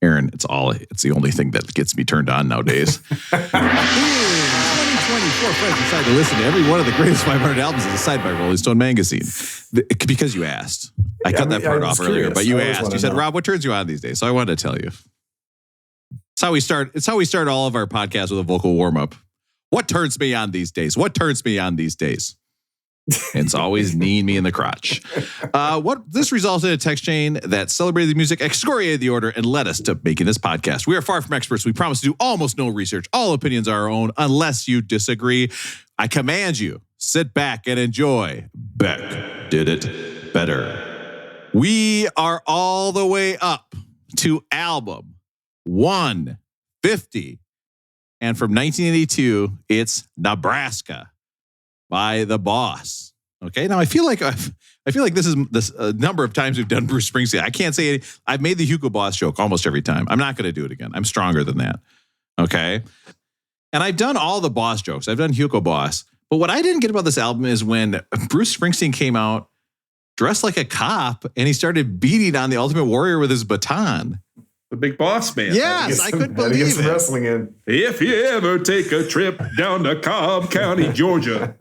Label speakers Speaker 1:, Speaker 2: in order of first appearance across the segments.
Speaker 1: Aaron, it's the only thing that gets me turned on nowadays. 2024, friends decided to listen to every one of the greatest 500 albums as a side by Rolling Stone magazine. Because you asked. I cut that part off earlier, but you asked. You said, Rob, what turns you on these days? So I wanted to tell you. It's how we start all of our podcasts with a vocal warm-up. What turns me on these days? What turns me on these days? And it's always kneeing me in the crotch. This resulted in a text chain that celebrated the music, excoriated the order, and led us to making this podcast. We are far from experts. We promise to do almost no research. All opinions are our own, unless you disagree. I command you, sit back and enjoy. Beck did it better. We are all the way up to album 150. And from 1982, it's Nebraska by The Boss. Okay, now I feel like this is a number of times we've done Bruce Springsteen. I can't say I've made the Hugo Boss joke almost every time. I'm not going to do it again. I'm stronger than that. Okay, and I've done all the Boss jokes. I've done Hugo Boss, but what I didn't get about this album is when Bruce Springsteen came out dressed like a cop and he started beating on the Ultimate Warrior with his baton.
Speaker 2: The Big Boss Man.
Speaker 1: Yes, I couldn't believe it.
Speaker 3: Wrestling in.
Speaker 2: If you ever take a trip down to Cobb County, Georgia.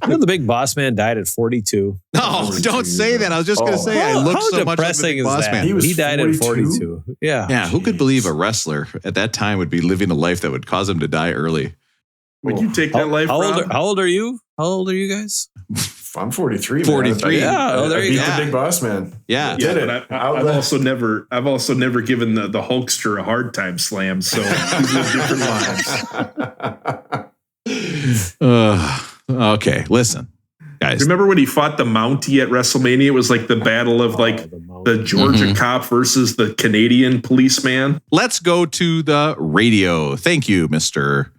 Speaker 4: The Big Boss Man died at 42.
Speaker 1: No, don't say that. I was just going to say I look so much like the Big Boss Man.
Speaker 4: He died at 42. Yeah.
Speaker 1: Yeah. Who could believe a wrestler at that time would be living a life that would cause him to die early?
Speaker 2: Would you take that life, Rob?
Speaker 4: How old are you? How old are you guys?
Speaker 3: I'm 43.
Speaker 1: 43.
Speaker 4: Yeah, there you go.
Speaker 3: The Big Boss Man.
Speaker 1: Yeah,
Speaker 2: did it. I've also never given the Hulkster a hard time slam. So these are different lives.
Speaker 1: Okay, listen, guys.
Speaker 2: Remember when he fought the Mountie at WrestleMania? It was like the battle of the Georgia cop versus the Canadian policeman.
Speaker 1: Let's go to the radio. Thank you, Mr.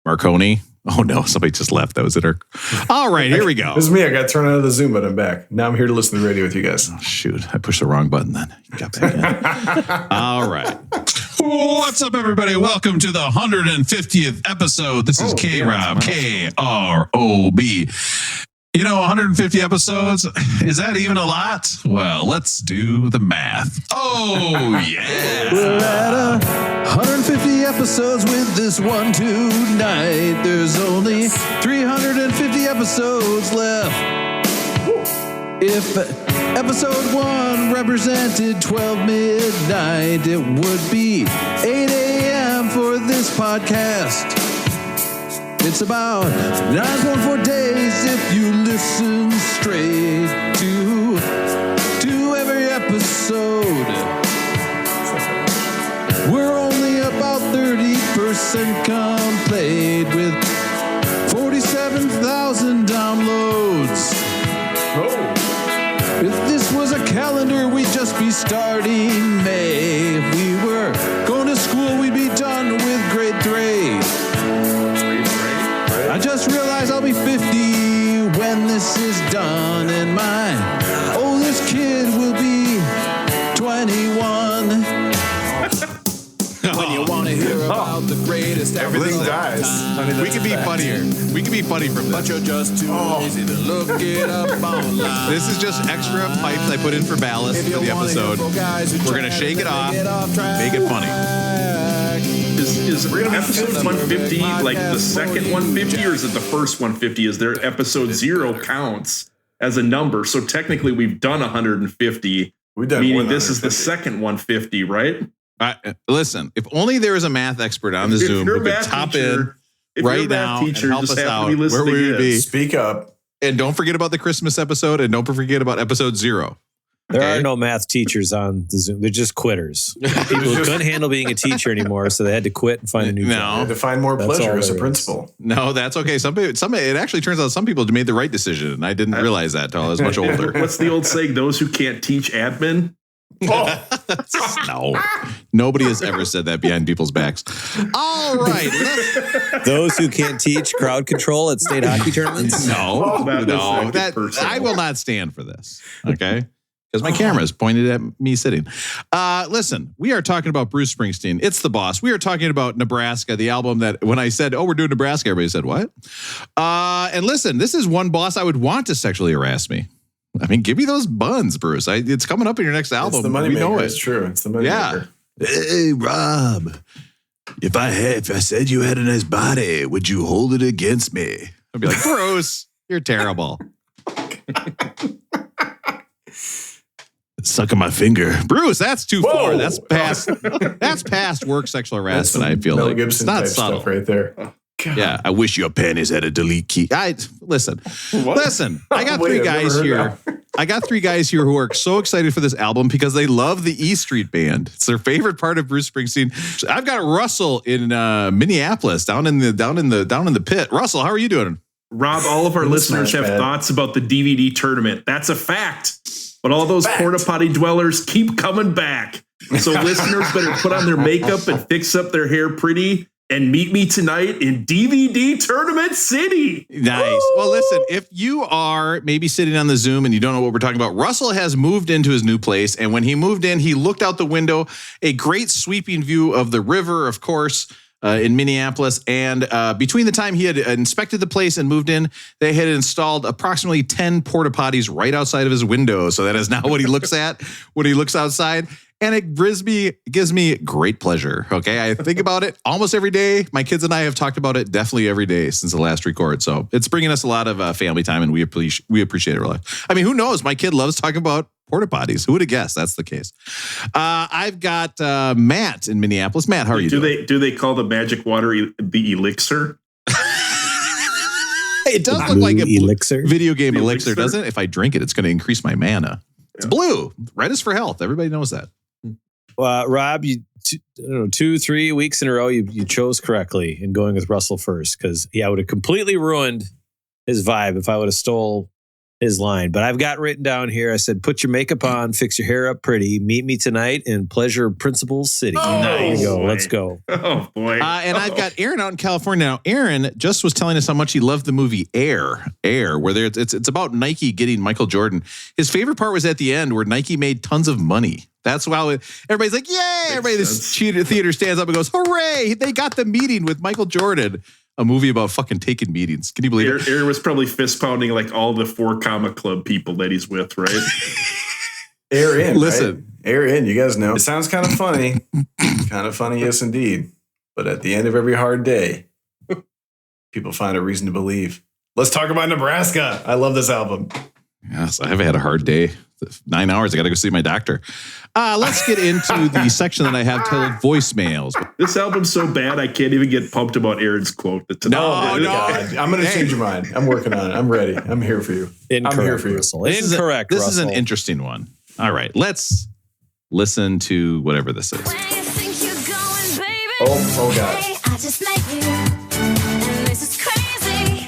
Speaker 1: Marconi. Oh no, somebody just left. That was it. All right, here we go.
Speaker 3: This is me. I got thrown out of the Zoom, but I'm back. Now I'm here to listen to the radio with you guys.
Speaker 1: Oh, shoot, I pushed the wrong button then. You got back in. All right. What's up, everybody? Welcome to the 150th episode. This is K-Rob, K-R-O-B. You know, 150 episodes, is that even a lot? Well, let's do the math. Oh, yeah. We're at 150 episodes with this one tonight. There's only 350 episodes left. If episode 1 represented 12 midnight, it would be 8 a.m. for this podcast. It's about 9.4 days if you listen straight to every episode. We're only about 30% complete with 47,000 downloads.
Speaker 3: Oh.
Speaker 1: If this was a calendar, we'd just be starting May. If we were going to school, we'd be done with grade 3. I just realized I'll be 50 when this is done, and my oldest kid will be 21. When you want to hear about the greatest everything
Speaker 3: dies.
Speaker 1: We could be funnier. We could be funny from this. But you're just too lazy to look it up online. This is just extra pipes I put in for ballast for the episode. We're going to shake it off, make it funny.
Speaker 2: Is episode 150 like the second 150 or is it the first 150? Is there episode 0 counts as a number? So technically we've done 150.
Speaker 3: We've done
Speaker 2: meaning this is the second 150, right?
Speaker 1: Listen, if only there was a math expert on the Zoom who could top in right now and help us out where we would be.
Speaker 3: Speak up.
Speaker 1: And don't forget about the Christmas episode and don't forget about episode 0.
Speaker 4: There are no math teachers on the Zoom. They're just quitters. People who couldn't handle being a teacher anymore, so they had to quit and find a new job.
Speaker 3: They had to find more pleasure as a principal.
Speaker 1: No, that's okay. It actually turns out some people made the right decision, and I didn't realize that until I was much older.
Speaker 2: What's the old saying? Those who can't teach admin?
Speaker 1: Oh. No, nobody has ever said that behind people's backs. All right.
Speaker 4: Those who can't teach crowd control at state hockey tournaments?
Speaker 1: No, I will not stand for this. Okay. Because my camera is pointed at me sitting. Listen, we are talking about Bruce Springsteen. It's the boss. We are talking about Nebraska, the album that when I said, we're doing Nebraska, everybody said, what? And listen, this is one boss I would want to sexually harass me. I mean, give me those buns, Bruce. It's coming up in your next album.
Speaker 3: It's the money
Speaker 1: we
Speaker 3: maker.
Speaker 1: know it.
Speaker 3: It's true. It's the money maker.
Speaker 1: Hey, Rob, if I said you had a nice body, would you hold it against me? I'd be like, Bruce, you're terrible. Sucking my finger. Bruce, that's too far. That's past work sexual harassment, I feel
Speaker 3: Mel
Speaker 1: like.
Speaker 3: Gibson
Speaker 1: It's not
Speaker 3: type
Speaker 1: subtle.
Speaker 3: stuff right there. God.
Speaker 1: Yeah, I wish your panties had a delete key. Listen. I got
Speaker 3: Wait,
Speaker 1: three
Speaker 3: I've
Speaker 1: guys
Speaker 3: never
Speaker 1: here.
Speaker 3: heard
Speaker 1: I got three guys here who are so excited for this album because they love the E Street Band. It's their favorite part of Bruce Springsteen. I've got Russell in Minneapolis, down in the pit. Russell, how are you doing?
Speaker 2: Rob, all of our listeners have thoughts about the DVD tournament. That's a fact. But all those porta potty dwellers keep coming back. So listeners better put on their makeup and fix up their hair pretty and meet me tonight in DVD Tournament City.
Speaker 1: Nice.
Speaker 2: Woo!
Speaker 1: Well, listen, if you are maybe sitting on the Zoom and you don't know what we're talking about, Russell has moved into his new place. And when he moved in, he looked out the window, a great sweeping view of the river, of course, in Minneapolis. And between the time he had inspected the place and moved in, they had installed approximately 10 porta potties right outside of his window. So that is now what he looks at when he looks outside. And it gives me great pleasure. Okay. I think about it almost every day. My kids and I have talked about it definitely every day since the last record. So it's bringing us a lot of family time, and we appreciate it a lot. I mean, who knows? My kid loves talking about porta potties. Who would have guessed that's the case? I've got Matt in Minneapolis. Matt, how are you doing?
Speaker 2: Do they call the magic water the elixir?
Speaker 1: It does look like a
Speaker 4: elixir.
Speaker 1: Video game elixir, doesn't it? If I drink it, it's going to increase my mana. It's blue. Red is for health. Everybody knows that.
Speaker 4: Rob, you 2-3 weeks in a row, you chose correctly in going with Russell first, because I would have completely ruined his vibe if I would have stole his line. But I've got written down here, I said, put your makeup on, fix your hair up pretty, meet me tonight in Pleasure Principles City. There you go.
Speaker 2: Boy.
Speaker 4: Let's go.
Speaker 2: Oh, boy.
Speaker 1: And I've got Aaron out in California. Now, Aaron just was telling us how much he loved the movie Air, where it's about Nike getting Michael Jordan. His favorite part was at the end where Nike made tons of money. That's why everybody's like, yay! Everybody in this theater stands up and goes, hooray! They got the meeting with Michael Jordan. A movie about fucking taking meetings. Can you believe it?
Speaker 2: Aaron was probably fist pounding like all the 4 Comma Club people that he's with, right?
Speaker 3: Air in.
Speaker 1: Listen.
Speaker 3: Right? Air in. You guys know. It sounds kind of funny. Kind of funny, yes, indeed. But at the end of every hard day, people find a reason to believe. Let's talk about Nebraska. I love this album.
Speaker 1: Yes, I have had a hard day. 9 hours. I got to go see my doctor. Let's get into the section that I have titled voicemails.
Speaker 2: This album's so bad, I can't even get pumped about Aaron's quote.
Speaker 1: No.
Speaker 3: I'm going to change your mind. I'm working on it. I'm ready. I'm here for you.
Speaker 4: Incorrect,
Speaker 3: I'm here for you.
Speaker 4: Russell. Incorrect,
Speaker 1: This
Speaker 4: Russell.
Speaker 1: is an interesting one. All right, let's listen to whatever this is.
Speaker 5: Where you think you're going, baby?
Speaker 3: Oh, God.
Speaker 5: Hey, I just met you, and this is crazy,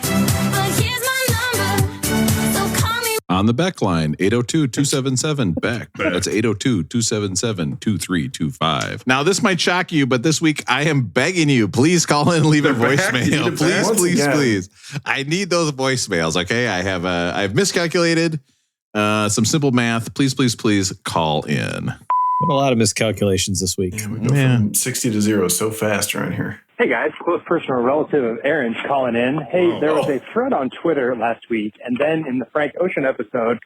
Speaker 5: but here's my number, so call me.
Speaker 1: On the Beck line, 802-277-BECK. That's 802-277-2325. Now, this might shock you, but this week I am begging you, please call in and leave a voicemail. Please. I need those voicemails, okay? I've miscalculated some simple math. Please call in.
Speaker 4: A lot of miscalculations this week.
Speaker 3: Yeah, we go from 60 to 0 so fast around here.
Speaker 6: Hey guys, close personal relative of Aaron's calling in. Hey, there was a thread on Twitter last week, and then in the Frank Ocean episode,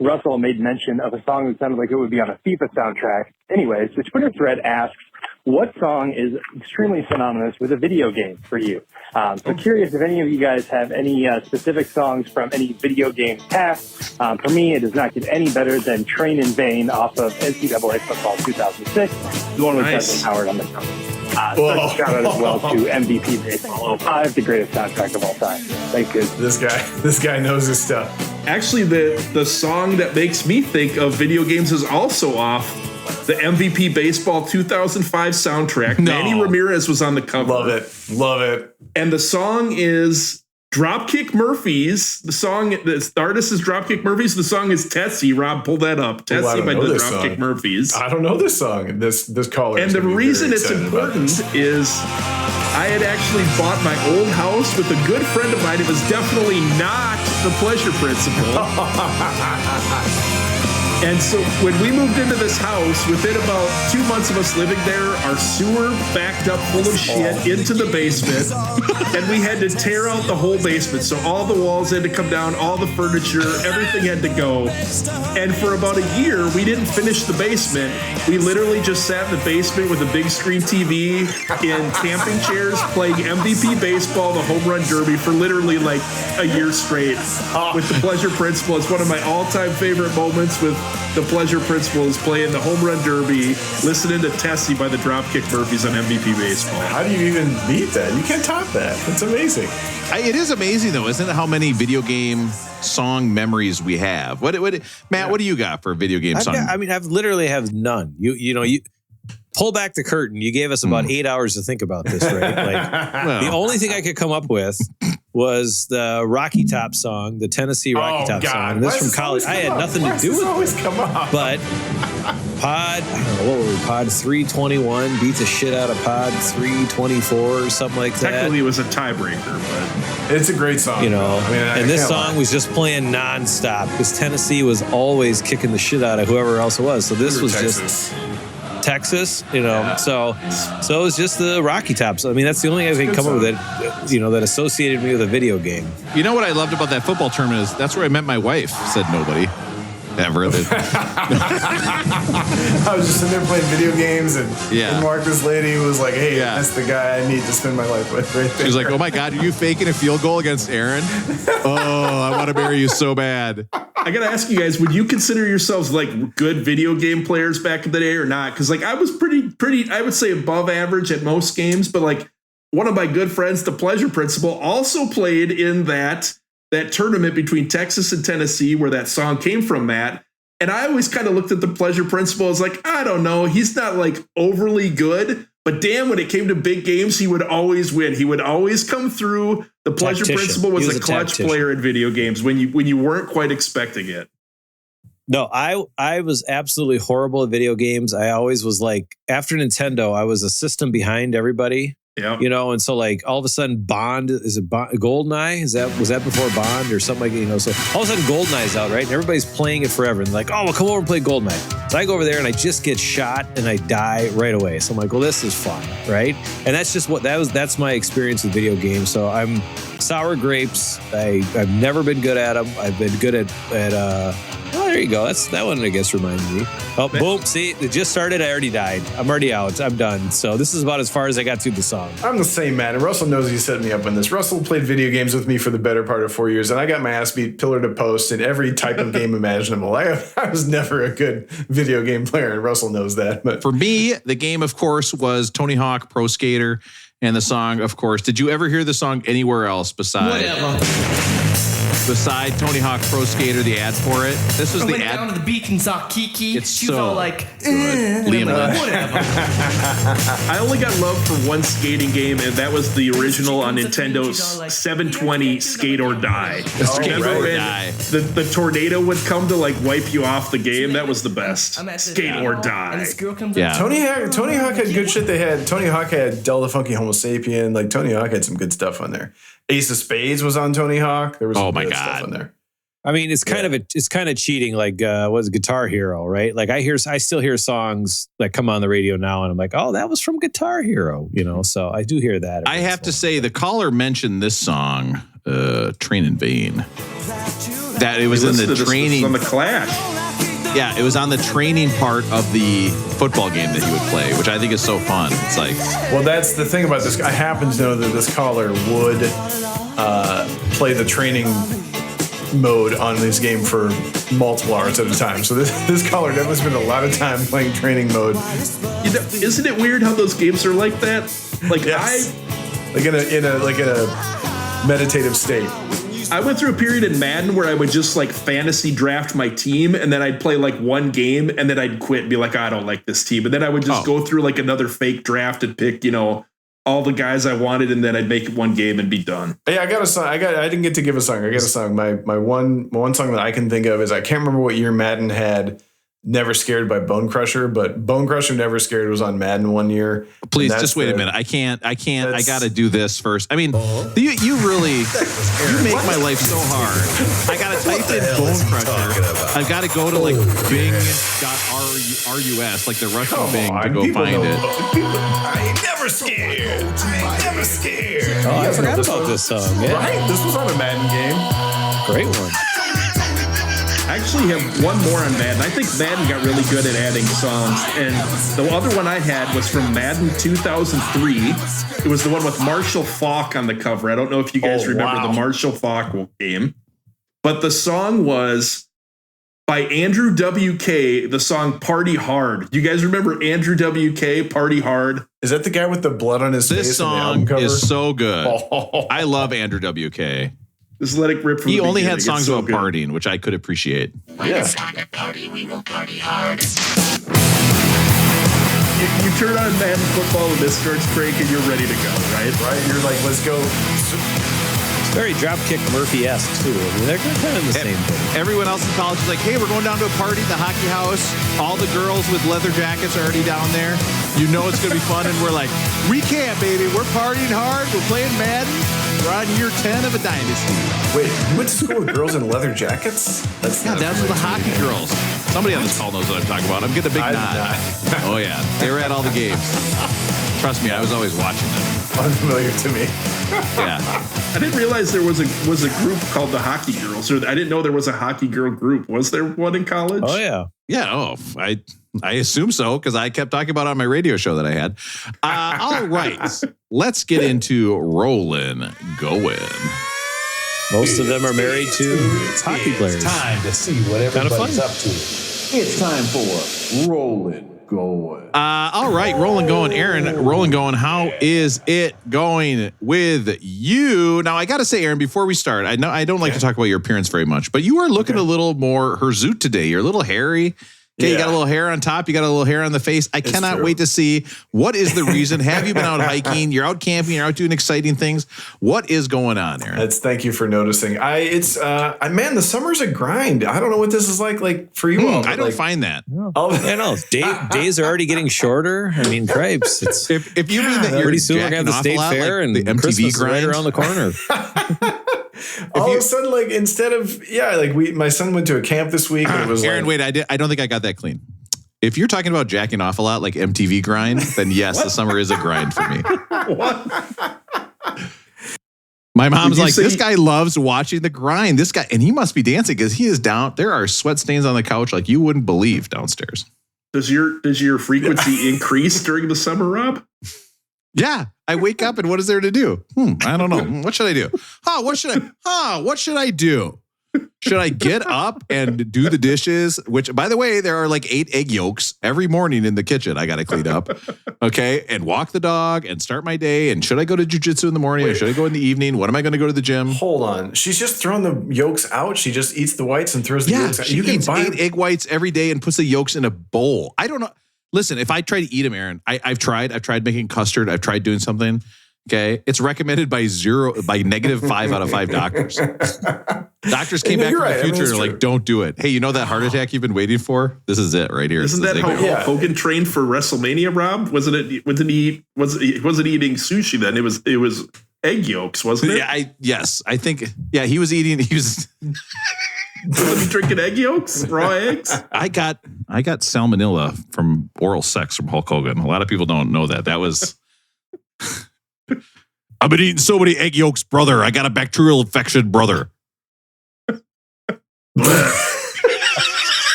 Speaker 6: Russell made mention of a song that sounded like it would be on a FIFA soundtrack. Anyways, the Twitter thread asks, what song is extremely synonymous with a video game for you? So curious if any of you guys have any specific songs from any video game past. For me, it does not get any better than Train in Vain off of NCAA Football 2006, the one with Justin Howard on the cover. Special shout out as well to MVP Baseball 05, the greatest soundtrack of all time. Thanks, guys.
Speaker 3: This guy knows his stuff.
Speaker 2: Actually, the song that makes me think of video games is also off the MVP Baseball 2005 soundtrack.
Speaker 1: No.
Speaker 2: Manny Ramirez was on the cover.
Speaker 3: Love it.
Speaker 2: And the song is Dropkick Murphys. The artist is Dropkick Murphys. The song is Tessie. Rob, pull that up. Tessie by the Dropkick Murphys.
Speaker 3: I don't know this song. This caller.
Speaker 2: And the reason it's important is I had actually bought my old house with a good friend of mine. It was definitely not the Pleasure Principle. And so when we moved into this house, within about 2 months of us living there, our sewer backed up full of shit into the basement. And we had to tear out the whole basement. So all the walls had to come down, all the furniture, everything had to go. And for about a year, we didn't finish the basement. We literally just sat in the basement with a big screen TV in camping chairs playing MVP baseball, the home run derby for literally like a year straight with the Pleasure Principle. It's one of my all-time favorite moments with the Pleasure Principle is playing the home run derby, listening to Tessie by the Dropkick Murphys on MVP baseball.
Speaker 3: How do you even beat that? You can't top that. It's amazing.
Speaker 1: It is amazing, though, isn't it? How many video game song memories we have. Matt, what do you got for a video game song?
Speaker 4: I've literally have none. You pull back the curtain. You gave us about 8 hours to think about this, right? Like the only thing I could come up with was the Rocky Top song, the Tennessee Rocky Top song. This from college. I had nothing to do with it.
Speaker 3: Always come up.
Speaker 4: But Pod, I don't know, what were we? Pod 321 beat the shit out of Pod 324 or something like that.
Speaker 2: Technically, it was a tiebreaker, but
Speaker 3: it's a great song.
Speaker 4: You know, and this song
Speaker 3: lie.
Speaker 4: was just playing nonstop because Tennessee was always kicking the shit out of whoever else it was. So this was
Speaker 3: Texas.
Speaker 4: just Texas, you know. Yeah. So it was just the Rocky Tops. I mean, that's the only thing I can come up with that, you know, that associated me with a video game.
Speaker 1: You know what I loved about that football tournament is that's where I met my wife. Said nobody. Ever.
Speaker 3: I was just sitting there playing video games and Mark, this lady who was like, hey, that's the guy I need to spend my life with right there.
Speaker 1: She was like, oh my God, are you faking a field goal against Aaron? Oh, I want to marry you so bad.
Speaker 2: I got to ask you guys, would you consider yourselves like good video game players back in the day or not? Because like I was pretty, I would say above average at most games, but like one of my good friends, the Pleasure Principle, also played in that tournament between Texas and Tennessee where that song came from, Matt. And I always kind of looked at the Pleasure Principle as like, I don't know, he's not like overly good, but damn, when it came to big games, he would always win. He would always come through. The Pleasure Principle was a clutch player in video games when you weren't quite expecting it.
Speaker 4: No, I was absolutely horrible at video games. I always was like, after Nintendo, I was a system behind everybody.
Speaker 2: Yeah,
Speaker 4: you know, and so like all of a sudden Bond, Goldeneye? Was that before Bond or something like, you know, so all of a sudden Goldeneye's out, right? And everybody's playing it forever and like, oh, well, come over and play Goldeneye. So I go over there and I just get shot and I die right away. So I'm like, well, this is fun, right? And that's just that's my experience with video games. So I'm sour grapes. I've never been good at them. I've been good at oh, there you go. That one, I guess, reminded me. Oh, boom. See, it just started. I already died. I'm already out. I'm done. So this is about as far as I got through the song.
Speaker 3: I'm the same, man. And Russell knows he set me up on this. Russell played video games with me for the better part of 4 years, and I got my ass beat pillar to post in every type of game imaginable. I was never a good video game player, and Russell knows that. But
Speaker 1: for me, the game, of course, was Tony Hawk Pro Skater, and the song, of course. Did you ever hear the song anywhere else besides Tony Hawk Pro Skater, the ad for it? This was the ad.
Speaker 7: Down to the beach and saw Kiki.
Speaker 1: It's
Speaker 7: she was all like,
Speaker 1: Liam Lynch.
Speaker 7: whatever.
Speaker 2: I only got love for one skating game, and that was the original on Nintendo's 720 Skate or Die. The tornado would come to like wipe you off the game. That was the best. Skate or Die.
Speaker 7: And this girl comes
Speaker 1: Yeah.
Speaker 3: Tony Hawk had good shit. They had Tony Hawk had Del the Funky Homo Sapien. Like Tony Hawk had some good stuff on there. Ace of Spades was on Tony Hawk. There was some good stuff on there.
Speaker 4: I mean, it's kind of cheating. Like, was Guitar Hero, right? Like, I still hear songs that come on the radio now, and I'm like, oh, that was from Guitar Hero, you know. So I do hear that.
Speaker 1: I have to say, the caller mentioned this song, "Train in Vain." That it was in the training
Speaker 2: on the Clash.
Speaker 1: Yeah, it was on the training part of the football game that he would play, which I think is so fun. It's like,
Speaker 3: well, that's the thing about this. I happen to know that this caller would play the training mode on this game for multiple hours at a time. So this caller definitely spent a lot of time playing training mode.
Speaker 2: You know, isn't it weird how those games are like that? Like
Speaker 3: yes. like in a meditative state.
Speaker 2: I went through a period in Madden where I would just like fantasy draft my team, and then I'd play like one game, and then I'd quit and be like, I don't like this team. And then I would just go through like another fake draft and pick, you know, all the guys I wanted, and then I'd make one game and be done.
Speaker 3: Yeah, I got a song. I didn't get to give a song. I got a song. My one song that I can think of is I can't remember what year Madden had Never Scared by Bone Crusher, but Bone Crusher Never Scared was on Madden one year.
Speaker 1: Please, just wait a minute. I can't. I got to do this first. I mean, you really, you make my life so hard. I got to type in Bone Crusher. I've got to go to like Bing.rus, like the Russian Bing, to go find it.
Speaker 3: I ain't never scared. I ain't never scared.
Speaker 4: Oh, I forgot about this song. Yeah.
Speaker 3: Right? This was on a Madden game.
Speaker 4: Great one.
Speaker 2: I actually have one more on Madden. I think Madden got really good at adding songs. And the other one I had was from Madden 2003. It was the one with Marshall Faulk on the cover. I don't know if you guys remember the Marshall Faulk game. But the song was by Andrew WK, the song Party Hard. You guys remember Andrew WK, Party Hard?
Speaker 3: Is that the guy with the blood on his face?
Speaker 1: This song is so good. I love Andrew WK.
Speaker 2: Just let it rip from
Speaker 1: He
Speaker 2: the
Speaker 1: only
Speaker 2: beginning.
Speaker 1: had songs
Speaker 2: so
Speaker 1: about
Speaker 2: good.
Speaker 1: partying, which I could appreciate.
Speaker 3: Yeah.
Speaker 5: Party, we will party hard.
Speaker 2: You turn on Madden football and this starts breaking, and you're ready to go, right?
Speaker 3: Right? You're like, let's go.
Speaker 4: Very Dropkick Murphy-esque, too. I mean, they're kind of the same thing.
Speaker 1: Everyone else in college is like, hey, we're going down to a party at the hockey house. All the girls with leather jackets are already down there. You know it's going to be fun. And we're like, we can't, baby. We're partying hard. We're playing Madden. We're on year 10 of a dynasty.
Speaker 3: Wait, you went to school with girls in leather jackets?
Speaker 1: That's the hockey girls. Somebody on this call knows what I'm talking about. I'm getting a big nod. Oh, yeah. They were at all the games. Trust me, I was always watching them.
Speaker 3: Unfamiliar to me.
Speaker 1: Yeah.
Speaker 2: I didn't realize there was a group called the Hockey Girls. Or I didn't know there was a hockey girl group. Was there one in college?
Speaker 4: Oh, yeah.
Speaker 1: Yeah. Oh, I assume so because I kept talking about it on my radio show that I had. All right. Let's get into Rollin' Going.
Speaker 4: Most of them are married to hockey players.
Speaker 8: Time to see what everybody's up to. It's time for Rollin' Going.
Speaker 1: All right, Rollin' Going. Aaron, Rollin' Going, how is it going with you? Now, I got to say, Aaron, before we start, I know I don't like to talk about your appearance very much, but you are looking a little more hirsute today. You're a little hairy. Okay, you got a little hair on top. You got a little hair on the face. I cannot wait to see what is the reason. Have you been out hiking? You're out camping. You're out doing exciting things. What is going on, Aaron?
Speaker 3: Thank you for noticing. Man, the summer's a grind. I don't know what this is like for you all.
Speaker 1: I don't find that.
Speaker 4: I know. Days are already getting shorter. I mean, cripes. It's
Speaker 1: If you mean that you're
Speaker 4: pretty soon we're gonna have the
Speaker 1: jacking
Speaker 4: state
Speaker 1: off a lot,
Speaker 4: fair
Speaker 1: like
Speaker 4: and
Speaker 1: the MTV
Speaker 4: Christmas is right
Speaker 1: grind
Speaker 4: around the corner.
Speaker 3: All of a sudden, like instead of my son went to a camp this week and it was
Speaker 1: Aaron, wait, I don't think I got that clean. If you're talking about jacking off a lot, like MTV grind, then yes, the summer is a grind for me.
Speaker 2: What?
Speaker 1: My mom's like, this guy loves watching the grind. This guy, and he must be dancing because he is down. There are sweat stains on the couch like you wouldn't believe downstairs.
Speaker 2: Does your frequency increase during the summer, Rob?
Speaker 1: Yeah, I wake up and what is there to do? I don't know. What should I do? What should I do? Should I get up and do the dishes? Which, by the way, there are like 8 egg yolks every morning in the kitchen. I got to clean up. Okay. And walk the dog and start my day. And should I go to jujitsu in the morning or should I go in the evening? When am I going to go to the gym?
Speaker 3: Hold on. She's just throwing the yolks out. She just eats the whites and throws the yolks out.
Speaker 1: She eats 8 egg whites every day and puts the yolks in a bowl. I don't know. Listen, if I try to eat them, Aaron, I've tried making custard. I've tried doing something. Okay. It's recommended by negative 5 out of 5 doctors. Doctors came back from the future and are like, don't do it. Hey, you know that heart attack you've been waiting for? This is it right here.
Speaker 2: Isn't that how Hulk Hogan trained for WrestleMania, Rob? Wasn't he eating sushi then? It was egg yolks, wasn't it?
Speaker 1: Yeah, yes. I think, he was eating,
Speaker 2: Was he drinking egg yolks? Raw eggs?
Speaker 1: I got salmonella from oral sex from Hulk Hogan. A lot of people don't know that. That was I've been eating so many egg yolks, brother. I got a bacterial infection, brother.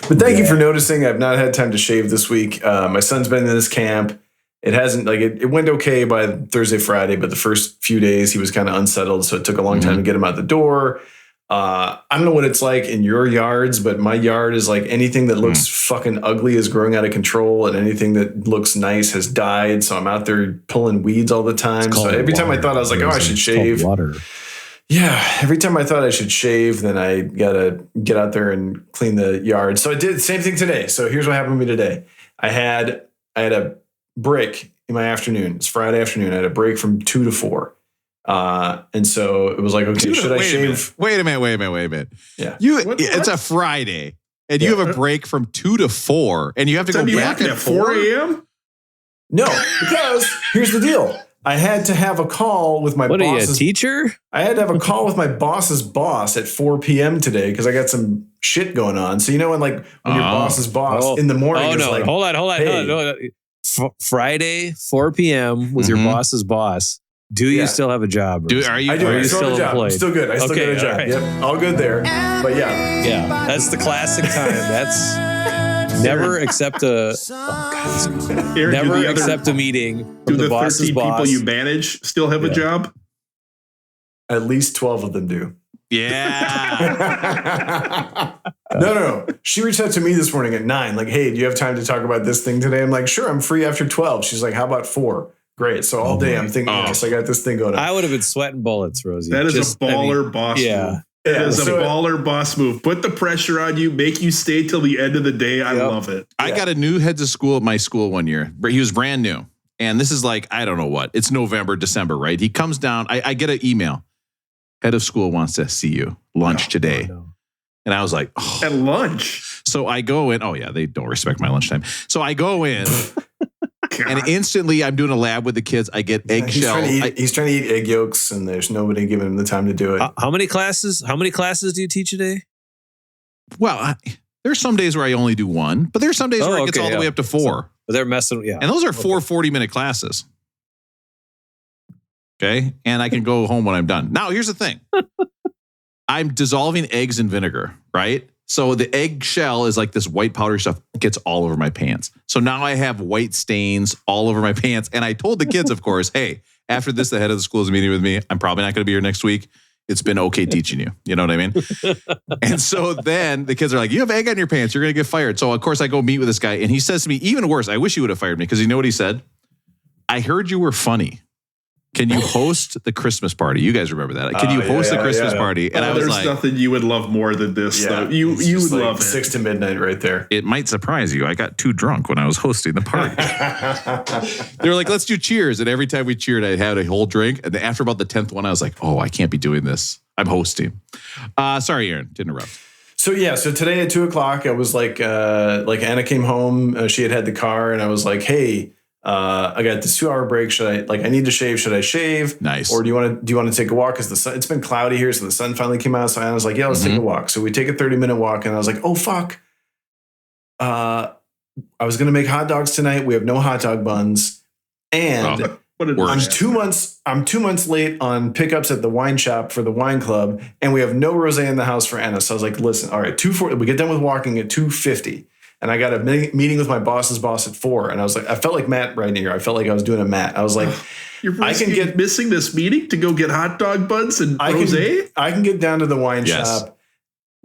Speaker 3: But thank you for noticing. I've not had time to shave this week. My son's been in this camp. It hasn't it went okay by Thursday, Friday, but the first few days he was kind of unsettled. So it took a long time to get him out the door. I don't know what it's like in your yards, but my yard is like anything that looks fucking ugly is growing out of control and anything that looks nice has died. So I'm out there pulling weeds all the time. So every time I thought I was like, I should shave.
Speaker 4: Water.
Speaker 3: Yeah. Every time I thought I should shave, then I got to get out there and clean the yard. So I did the same thing today. So here's what happened to me today. I had a break in my afternoon. It's Friday afternoon. I had a break from 2 to 4. And so it was like, okay, should I shave?
Speaker 1: Wait a minute. Yeah. It's a Friday. and you have a break from 2 to 4, and you have to go back at
Speaker 2: 4 a.m.?
Speaker 3: No, because here's the deal. I had to have a call with my
Speaker 4: What are you, a
Speaker 3: boss's
Speaker 4: teacher?
Speaker 3: I had to have a call with my boss's boss at 4 p.m. today because I got some shit going on. So you know when your boss's boss in the morning is like,
Speaker 4: hold on.
Speaker 3: hey.
Speaker 4: No. Friday, 4 p.m. with your boss's boss. Do you still have a job?
Speaker 1: Are you?
Speaker 3: I do.
Speaker 1: Are
Speaker 3: I
Speaker 1: you
Speaker 3: still have a job.
Speaker 4: employed?
Speaker 3: I'm still good. I still got a job.
Speaker 4: Right.
Speaker 3: Yep, all good there. But
Speaker 4: Yeah, that's the classic time. That's never accept a
Speaker 2: Aaron,
Speaker 4: never accept a meeting
Speaker 2: Do
Speaker 4: from the
Speaker 2: the
Speaker 4: boss's
Speaker 2: 13
Speaker 4: boss.
Speaker 2: people you manage still have a job?
Speaker 3: at least 12 of them do.
Speaker 1: Yeah.
Speaker 3: No. She reached out to me this morning at 9. Like, hey, do you have time to talk about this thing today? I'm like, sure, I'm free after 12. She's like, how about 4? Great. So all day I'm thinking, yes, I got this thing going on.
Speaker 4: I would have been sweating bullets, Rosie.
Speaker 2: That is a baller boss move. That is a baller boss move. Put the pressure on you, make you stay till the end of the day. I love it.
Speaker 1: I got a new head of school at my school one year. He was brand new. And this is like, I don't know what. It's November, December, right? He comes down. I get an email. Head of school wants to see you. Lunch today.
Speaker 4: No.
Speaker 1: And I was like,
Speaker 2: At lunch?
Speaker 1: So I go in. Oh, yeah, they don't respect my lunchtime. So I go in. And instantly, I'm doing a lab with the kids. I get eggshell.
Speaker 3: He's trying to eat egg yolks, and there's nobody giving him the time to do it.
Speaker 4: How many classes? How many classes do you teach a day?
Speaker 1: Well, there's some days where I only do 1, but there's some days where it gets all the way up to 4.
Speaker 4: So they're messing. Yeah,
Speaker 1: and those are 4 40-minute classes. Okay, and I can go home when I'm done. Now, here's the thing: I'm dissolving eggs in vinegar, right? So the egg shell is like this white powder stuff. It gets all over my pants. So now I have white stains all over my pants. And I told the kids, of course, hey, after this, the head of the school is meeting with me. I'm probably not going to be here next week. It's been okay teaching you. You know what I mean? And so then the kids are like, you have egg on your pants. You're going to get fired. So, of course, I go meet with this guy. And he says to me, even worse, I wish you would have fired me. Because you know what he said? I heard you were funny. Can you host the Christmas party? You guys remember that? Can you host the Christmas party? And I was
Speaker 2: there's
Speaker 1: like,
Speaker 2: nothing you would love more than this. Though. You would
Speaker 3: like
Speaker 2: love it.
Speaker 3: 6 to midnight right there.
Speaker 1: It might surprise you. I got too drunk when I was hosting the party. They were like, let's do cheers. And every time we cheered, I had a whole drink. And then after about the 10th one, I was like, oh, I can't be doing this. I'm hosting. Sorry, Aaron, to interrupt.
Speaker 3: So today at 2:00, I was like Anna came home. She had the car, and I was like, hey, I got this 2-hour break. I need to shave. Should I shave?
Speaker 1: Nice.
Speaker 3: Or do you want to take a walk? Because it's been cloudy here, so the sun finally came out. So I was like, yeah, let's take a walk. So we take a 30-minute walk, and I was like, oh fuck. I was gonna make hot dogs tonight. We have no hot dog buns, and I'm 2 months. I'm 2 months late on pickups at the wine shop for the wine club, and we have no rosé in the house for Anna. So I was like, listen, all right, 2:40. We get done with walking at 2:50. And I got a meeting with my boss's boss at 4. And I was like, I felt like Matt right here. I felt like I was doing a Matt. I was like,
Speaker 2: You're missing this meeting to go get hot dog buns and rosé?
Speaker 3: I can get down to the wine shop,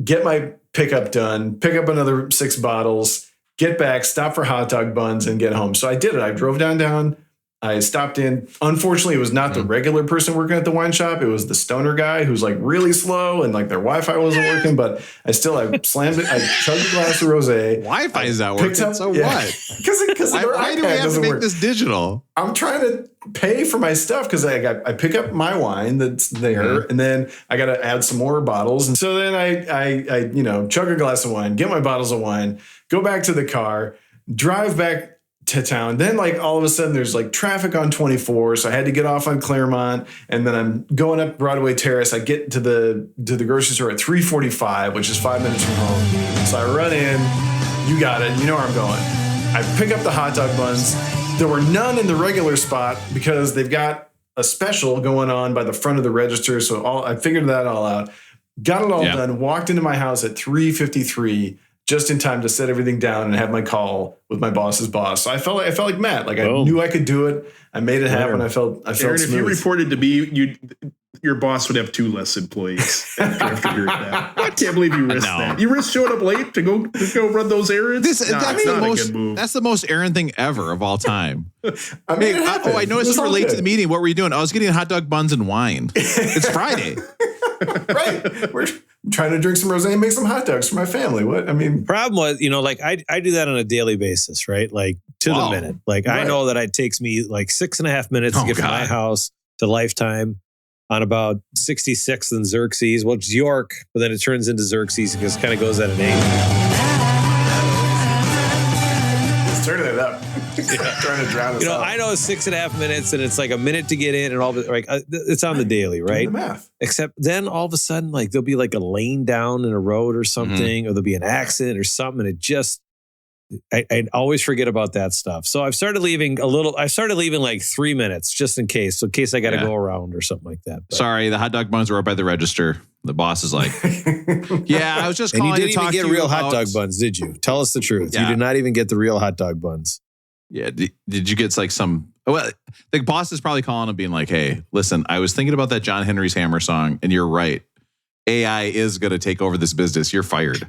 Speaker 3: get my pickup done, pick up another 6 bottles, get back, stop for hot dog buns, and get home. So I did it. I drove down. I stopped in. Unfortunately, it was not the regular person working at the wine shop. It was the stoner guy who's like really slow and like their Wi-Fi wasn't working. But I slammed it. I chugged a glass of rosé.
Speaker 1: Wi-Fi is not working. So what?
Speaker 3: Because
Speaker 1: why do we have to make this digital?
Speaker 3: I'm trying to pay for my stuff because I pick up my wine that's there, and then I got to add some more bottles. And so then I chug a glass of wine, get my bottles of wine, go back to the car, drive back to town. Then all of a sudden there's traffic on 24. So I had to get off on Claremont, and then I'm going up Broadway Terrace. I get to the grocery store at 3:45, which is 5 minutes from home. So I run in, you got it. You know where I'm going. I pick up the hot dog buns. There were none in the regular spot because they've got a special going on by the front of the register. So I figured that all out, got it all done, walked into my house at 3:53, just in time to set everything down and have my call with my boss's boss. So I felt like Matt. I knew I could do it. I made it happen. I felt
Speaker 2: Aaron,
Speaker 3: smooth.
Speaker 2: if you reported to me, your boss would have 2 less employees after hearing that. I can't believe you risked that. You risked showing up late to go run those errands? That's not a good move.
Speaker 1: That's the most Aaron thing ever of all time.
Speaker 3: I
Speaker 1: noticed you were late to the meeting. What were you doing? I was getting hot dog buns and wine. It's Friday.
Speaker 3: Right. We're trying to drink some rosé and make some hot dogs for my family.
Speaker 4: Problem was, I do that on a daily basis, right? To the minute. I know that it takes me 6.5 minutes to get from my house to Lifetime on about 66th and Xerxes. Well, it's York, but then it turns into Xerxes because it kind of goes at an angle.
Speaker 3: Trying to drown us out.
Speaker 4: I know it's 6.5 minutes and it's like a minute to get in and all, like it's on the daily, right?
Speaker 3: The math.
Speaker 4: Except then all of a sudden, like there'll be like a lane down in a road or something, or there'll be an accident or something. And it just, I always forget about that stuff. So I've started leaving like 3 minutes just in case I got to go around or something like that. But,
Speaker 1: sorry, the hot dog buns were up by the register. The boss is like, yeah, I was just
Speaker 4: and
Speaker 1: calling
Speaker 4: you didn't
Speaker 1: to
Speaker 4: even
Speaker 1: talk
Speaker 4: get
Speaker 1: to you
Speaker 4: real
Speaker 1: about...
Speaker 4: hot dog buns, did you? Tell us the truth.
Speaker 1: Yeah.
Speaker 4: You did not even get the real hot dog buns.
Speaker 1: Yeah. Did you get like some... Well, the boss is probably calling and being like, hey, listen, I was thinking about that John Henry's Hammer song, and you're right. AI is going to take over this business. You're fired.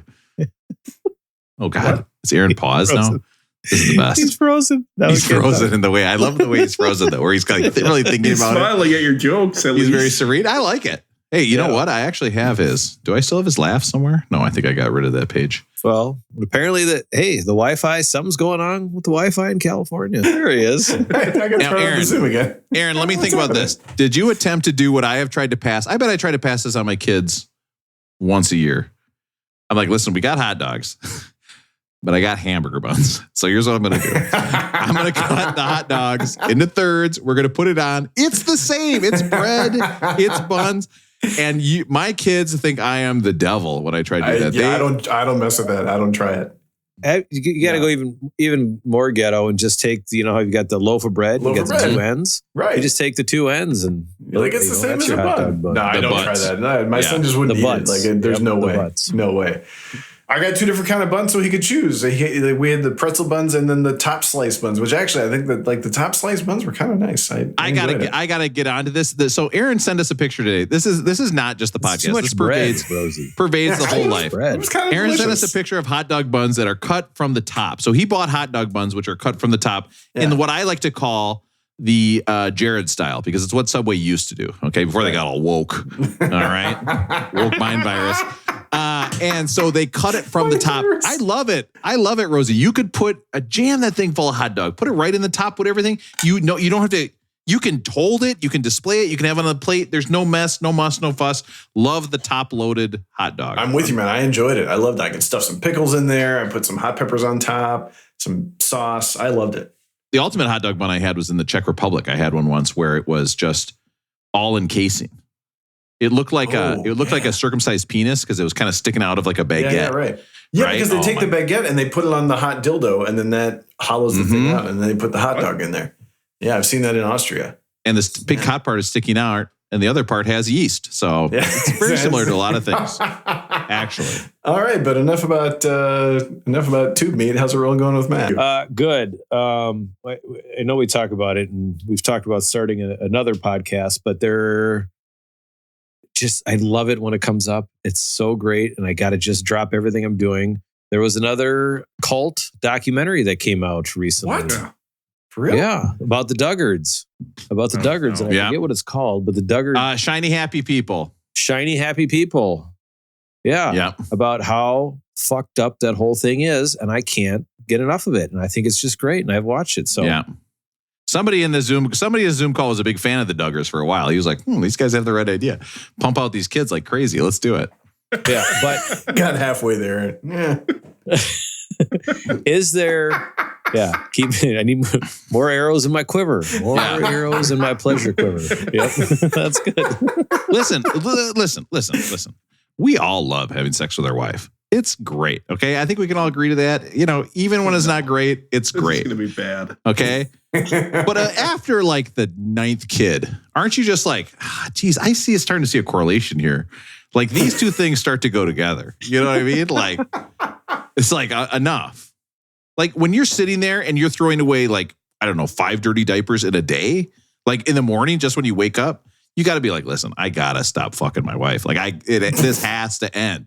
Speaker 1: Oh, God.
Speaker 3: What?
Speaker 1: Is Aaron paused now? This is the best.
Speaker 4: He's frozen.
Speaker 1: He's frozen in the way. I love the way he's frozen, though, where he's kind of really thinking
Speaker 2: He's
Speaker 1: about it.
Speaker 2: smiling at your jokes. At
Speaker 1: He's
Speaker 2: least.
Speaker 1: very serene. I like it. Hey, you know what? I actually have his. Do I still have his laugh somewhere? No, I think I got rid of that page.
Speaker 4: Well, apparently the Wi-Fi, something's going on with the Wi-Fi in California. There he is.
Speaker 3: I got to turn on the Zoom again.
Speaker 1: Aaron, let me think about this. Did you attempt to do what I have tried to pass? I bet I try to pass this on my kids once a year. I'm like, listen, we got hot dogs, but I got hamburger buns. So here's what I'm going to do. I'm going to cut the hot dogs into thirds. We're going to put it on. It's the same. It's bread. It's buns. And my kids think I am the devil when I try to do that.
Speaker 3: I don't mess with that. I don't try it.
Speaker 4: You got to go even more ghetto and just take, how you got the loaf of bread, you got the two ends.
Speaker 3: Right.
Speaker 4: You just take the two ends and
Speaker 3: like it's the same as a bun. No, I don't try that. No, my son just wouldn't eat it. Like there's no way. No way. I got two different kind of buns so he could choose. We had the pretzel buns and then the top slice buns, which actually I think that like the top slice buns were kind of nice. I
Speaker 1: gotta get onto this. So Aaron sent us a picture today. This is not just the podcast.
Speaker 4: Too much
Speaker 1: this
Speaker 4: bread,
Speaker 1: pervades the whole life.
Speaker 3: It was kind of
Speaker 1: Aaron
Speaker 3: delicious.
Speaker 1: sent us a picture of hot dog buns that are cut from the top. So he bought hot dog buns which are cut from the top in what I like to call the Jared style, because it's what Subway used to do. Okay, before they got all woke. All right, woke mind virus. And so they cut it from the top. I love it. Rosie. You could jam that thing full of hot dog, put it right in the top with everything. You don't have to, you can hold it, you can display it, you can have it on the plate. There's no mess, no muss, no fuss. Love the top loaded hot dog.
Speaker 3: I'm with you, man. I enjoyed it. I loved it. I could stuff some pickles in there. I put some hot peppers on top, some sauce. I loved it.
Speaker 1: The ultimate hot dog bun I had was in the Czech Republic. I had one once where it was just all encasing. It looked like a circumcised penis because it was kind of sticking out of like a baguette.
Speaker 3: Yeah, right. Yeah, right? Because they take the baguette and they put it on the hot dildo, and then that hollows the thing out, and then they put the hot dog in there. Yeah, I've seen that in Austria.
Speaker 1: And this big hot part is sticking out, and the other part has yeast. So it's very similar to a lot of things, actually.
Speaker 3: All right, but enough about tube meat. How's it rolling going with Matt?
Speaker 4: Good. I know we talk about it, and we've talked about starting another podcast, but I love it when it comes up. It's so great. And I got to just drop everything I'm doing. There was another cult documentary that came out recently.
Speaker 3: What? For real?
Speaker 4: Yeah. About the Duggards. And I forget what it's called, but the Duggards.
Speaker 1: Shiny Happy People.
Speaker 4: Shiny Happy People. Yeah.
Speaker 1: Yeah.
Speaker 4: About how fucked up that whole thing is. And I can't get enough of it. And I think it's just great. And I've watched it. So
Speaker 1: yeah. Somebody in the Zoom call was a big fan of the Duggars for a while. He was like, these guys have the right idea. Pump out these kids like crazy. Let's do it.
Speaker 4: Yeah, but
Speaker 3: got halfway there. Yeah.
Speaker 4: Is there? Yeah, I need more arrows in my quiver. More arrows in my pleasure quiver. Yep, that's good.
Speaker 1: Listen. We all love having sex with our wife. It's great. Okay, I think we can all agree to that. Even when it's not great, it's great.
Speaker 2: It's gonna be bad.
Speaker 1: Okay. But after like the 9th kid, aren't you just like, geez, starting to see a correlation here. Like these two things start to go together. You know what I mean? Like, it's like enough. Like when you're sitting there and you're throwing away like, I don't know, 5 dirty diapers in a day, like in the morning, just when you wake up, you got to be like, listen, I got to stop fucking my wife. Like this has to end.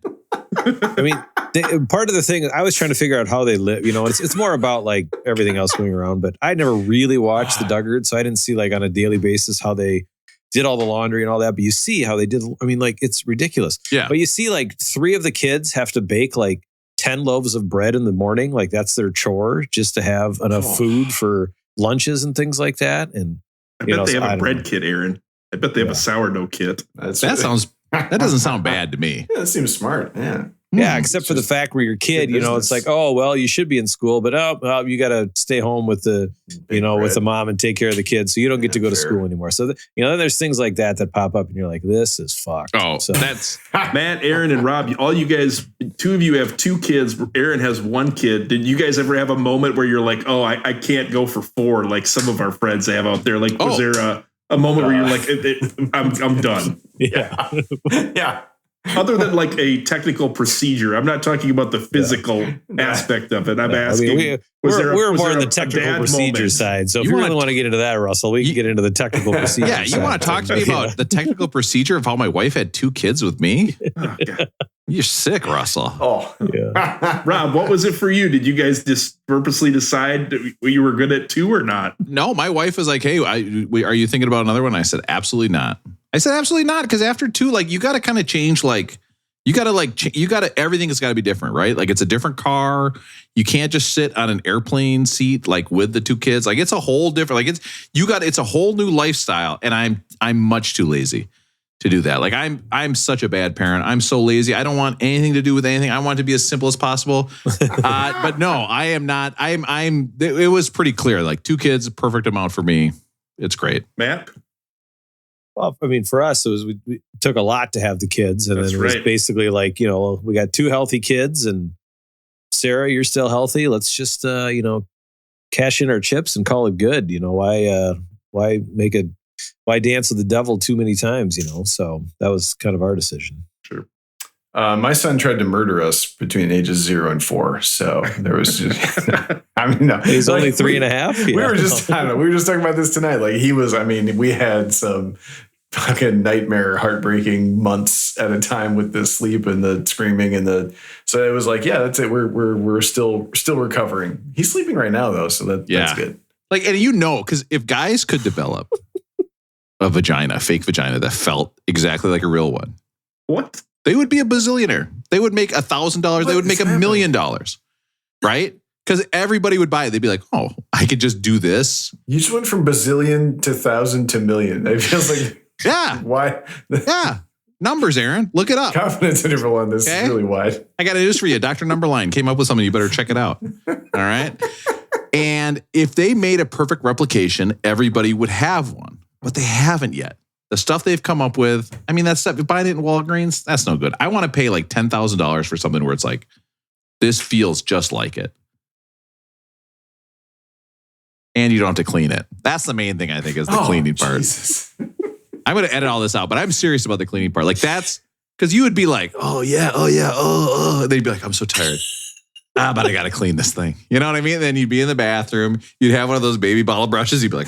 Speaker 4: I mean, part of the thing, I was trying to figure out how they live. It's more about like everything else going around, but I never really watched the Duggards, so I didn't see like on a daily basis how they did all the laundry and all that. But you see how they did. I mean, like it's ridiculous.
Speaker 1: Yeah.
Speaker 4: But you see like 3 of the kids have to bake like 10 loaves of bread in the morning. Like that's their chore just to have enough food for lunches and things like that. And
Speaker 2: I bet they have a bread kit, Aaron. I bet they have a sourdough kit.
Speaker 1: That doesn't sound bad to me.
Speaker 3: Yeah, that seems smart. Yeah.
Speaker 4: Yeah, except for the fact where your kid, it's like, oh, well, you should be in school, but you got to stay home with the, with the mom and take care of the kids. So you don't get to go to school anymore. So, then there's things like that pop up and you're like, this is fucked.
Speaker 1: Oh,
Speaker 4: so
Speaker 1: that's
Speaker 2: Matt, Aaron, and Rob. All you guys, 2 of you have 2 kids. Aaron has 1 kid. Did you guys ever have a moment where you're like, oh, I can't go for 4 like some of our friends have out there? Like, was there a moment where you're like, I'm done?
Speaker 4: Yeah.
Speaker 3: Yeah.
Speaker 2: Other than like a technical procedure, I'm not talking about the physical aspect of it. I'm asking,
Speaker 4: we're more on the technical procedure side. So if you really want to get into that, Russell, we can get into the technical procedure.
Speaker 1: Yeah, you want to talk to me about the technical procedure of how my wife had 2 kids with me?
Speaker 2: Oh, God.
Speaker 1: You're sick, Russell.
Speaker 3: Oh,
Speaker 4: Yeah.
Speaker 2: Rob, what was it for you? Did you guys just purposely decide that you were good at 2 or not?
Speaker 1: No, my wife was like, hey, are you thinking about another one? I said, absolutely not. I said, absolutely not. Because after 2, like, you got to kind of change, like, everything has got to be different, right? Like, it's a different car. You can't just sit on an airplane seat, like, with the 2 kids. Like, it's a whole different, like, it's a whole new lifestyle. And I'm much too lazy to do that. Like, I'm such a bad parent. I'm so lazy. I don't want anything to do with anything. I want it to be as simple as possible. But no, I am not. It was pretty clear. Like, 2 kids, perfect amount for me. It's great.
Speaker 2: Matt?
Speaker 4: Well, I mean, for us, we took a lot to have the kids. And
Speaker 2: That's
Speaker 4: then it was
Speaker 2: right.
Speaker 4: basically like, we got 2 healthy kids. And Sarah, you're still healthy. Let's just, cash in our chips and call it good. Why dance with the devil too many times, So that was kind of our decision.
Speaker 2: Sure.
Speaker 3: my son tried to murder us between ages 0 and 4. So there was just, no.
Speaker 4: He's only 3.5.
Speaker 3: We were just, I don't know. We were just talking about this tonight. Like we had some fucking nightmare, heartbreaking months at a time with the sleep and the screaming and so it was like, yeah, that's it. We're still recovering. He's sleeping right now though. So that's good.
Speaker 1: Like, and because if guys could develop a fake vagina that felt exactly like a real one,
Speaker 2: what?
Speaker 1: They would be a bazillionaire. They would make $1,000. They would make $1 million, right? Because everybody would buy it. They'd be like, "Oh, I could just do this."
Speaker 3: You just went from bazillion to 1,000 to million. It feels like,
Speaker 1: yeah,
Speaker 3: why?
Speaker 1: Yeah, numbers, Aaron. Look it up.
Speaker 3: Confidence interval on this is really wide.
Speaker 1: I got news for you. Dr. Numberline came up with something. You better check it out. All right. And if they made a perfect replication, everybody would have one, but they haven't yet. The stuff they've come up with, I mean, that stuff, buying it in Walgreens, that's no good. I want to pay like $10,000 for something where it's like, this feels just like it. And you don't have to clean it. That's the main thing, I think, is the cleaning part.
Speaker 3: Jesus.
Speaker 1: I'm going to edit all this out, but I'm serious about the cleaning part. Like, that's because you would be like, oh. They'd be like, I'm so tired. But I got to clean this thing. You know what I mean? Then you'd be in the bathroom. You'd have one of those baby bottle brushes. You'd be like,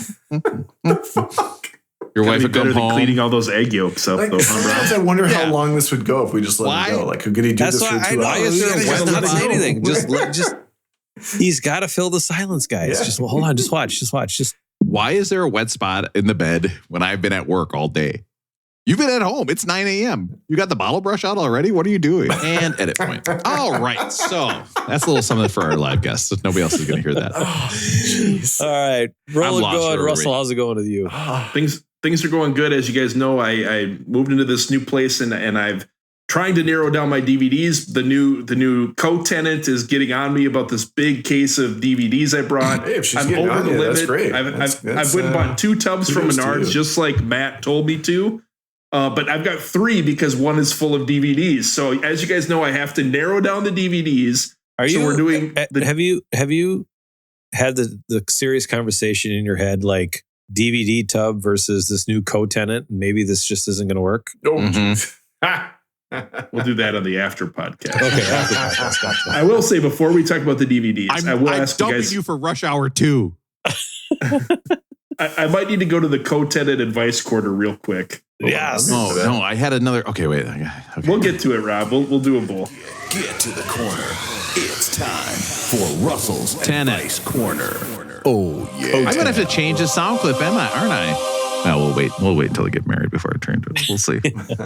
Speaker 1: Your wife would come home.
Speaker 2: Cleaning all those egg yolks up, though.
Speaker 3: Sometimes I wonder how long this would go if we just let him go. Like, could he do this for 2 hours?
Speaker 4: He's not to say anything. Just he's got to fill the silence, guys.
Speaker 3: Yeah.
Speaker 4: Just hold on. Just watch.
Speaker 1: Why is there a wet spot in the bed when I've been at work all day? You've been at home. It's 9 a.m. You got the bottle brush out already? What are you doing? And edit point. All right. So that's a little something for our live guests. Nobody else is going to hear that.
Speaker 3: Jeez.
Speaker 4: All right. Rolling going. Russell, how's it going with you?
Speaker 2: Things are going good. As you guys know, I moved into this new place and I've trying to narrow down my DVDs. The new co-tenant is getting on me about this big case of DVDs I brought.
Speaker 3: Hey, if she's
Speaker 2: I'm
Speaker 3: getting
Speaker 2: over
Speaker 3: on
Speaker 2: the
Speaker 3: you,
Speaker 2: limit.
Speaker 3: that's great.
Speaker 2: I've went and bought 2 tubs from
Speaker 3: kudos to
Speaker 2: Menards,
Speaker 3: you.
Speaker 2: just like Matt told me to. But I've got 3 because one is full of DVDs. So as you guys know, I have to narrow down the DVDs. We're doing.
Speaker 4: Have you had the serious conversation in your head, like DVD tub versus this new co-tenant? Maybe this just isn't going to work.
Speaker 2: We'll do that on the after podcast.
Speaker 4: Okay. After podcast, gotcha.
Speaker 2: I will say before we talk about the DVDs, I will ask you
Speaker 1: dumping
Speaker 2: guys.
Speaker 1: you for Rush Hour 2.
Speaker 2: I might need to go to the co-tenant advice corner real quick.
Speaker 4: Yes.
Speaker 1: Oh, no. I had another. Okay, wait. Okay.
Speaker 2: We'll get to it, Rob. We'll do a bowl.
Speaker 8: Get to the corner. It's time for Russell's
Speaker 1: Tenant.
Speaker 8: Advice Corner. Oh, yeah.
Speaker 1: I'm going to have to change the sound clip, aren't I? No, we'll wait. We'll wait until they get married before I turn to it. We'll see.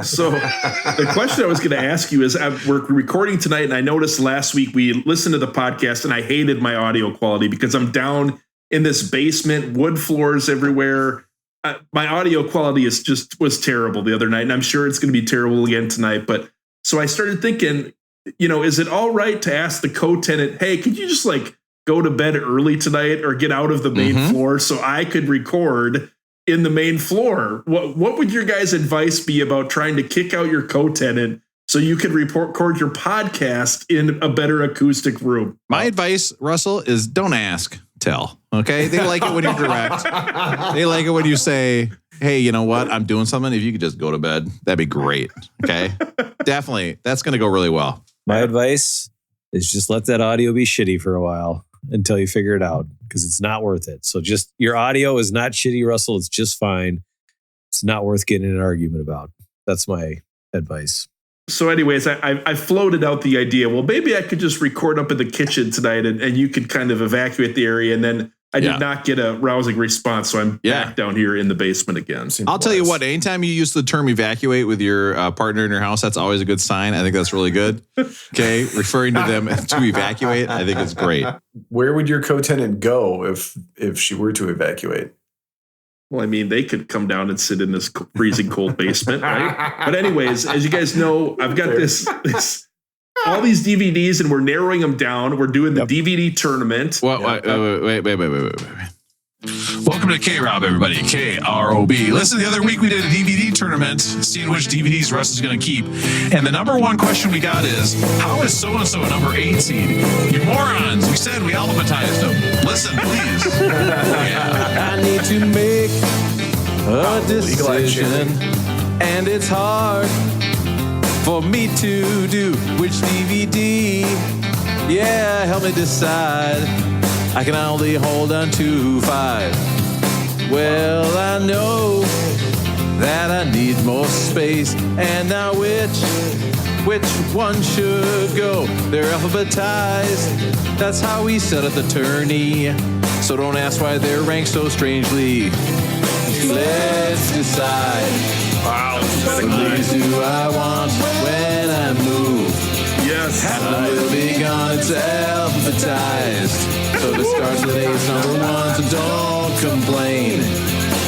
Speaker 2: So the question I was going to ask you is, we're recording tonight, and I noticed last week we listened to the podcast, and I hated my audio quality because I'm down in this basement, wood floors everywhere. My audio quality was terrible the other night, and I'm sure it's going to be terrible again tonight. But so I started thinking, is it all right to ask the co-tenant, hey, could you just like go to bed early tonight or get out of the main floor so I could record in the main floor? What would your guys' advice be about trying to kick out your co-tenant so you could record your podcast in a better acoustic room?
Speaker 1: My advice, Russell, is don't ask, tell. Okay? They like it when you're direct. They like it when you say, hey, you know what? I'm doing something. If you could just go to bed, that'd be great. Okay? Definitely. That's going to go really well.
Speaker 4: My advice is just let that audio be shitty for a while until you figure it out, because it's not worth it. So just, your audio is not shitty, Russell. It's just fine. It's not worth getting in an argument about. That's my advice.
Speaker 2: So anyways, I floated out the idea, well, maybe I could just record up in the kitchen tonight and you could kind of evacuate the area. And then I did not get a rousing response. So I'm back down here in the basement again.
Speaker 1: I'll tell you what, anytime you use the term evacuate with your partner in your house, that's always a good sign. I think that's really good. Okay. Referring to them to evacuate, I think it's great.
Speaker 3: Where would your co-tenant go if she were to evacuate?
Speaker 2: Well, I mean, they could come down and sit in this freezing cold basement, right? But anyways, as you guys know, I've got this all these DVDs, and we're narrowing them down. We're doing the DVD tournament.
Speaker 1: Well, wait. Welcome to K-Rob, everybody. K-R-O-B. Listen, the other week we did a DVD tournament, seeing which DVDs Russ is going to keep. And the number one question we got is, how is so-and-so a number 8 seed? You morons. We said we alphabetized them. Listen, please.
Speaker 9: I need to make a decision, and it's hard for me to do which DVD. Yeah, help me decide. I can only hold on to 5. Well, I know that I need more space, and now which one should go? They're alphabetized. That's how we set up the tourney. So don't ask why they're ranked so strangely. Let's decide.
Speaker 2: Wow.
Speaker 9: What these do I want when I move?
Speaker 2: Yes.
Speaker 9: I will be gone, it's alphabetized. So this starts with A's number 1, so don't complain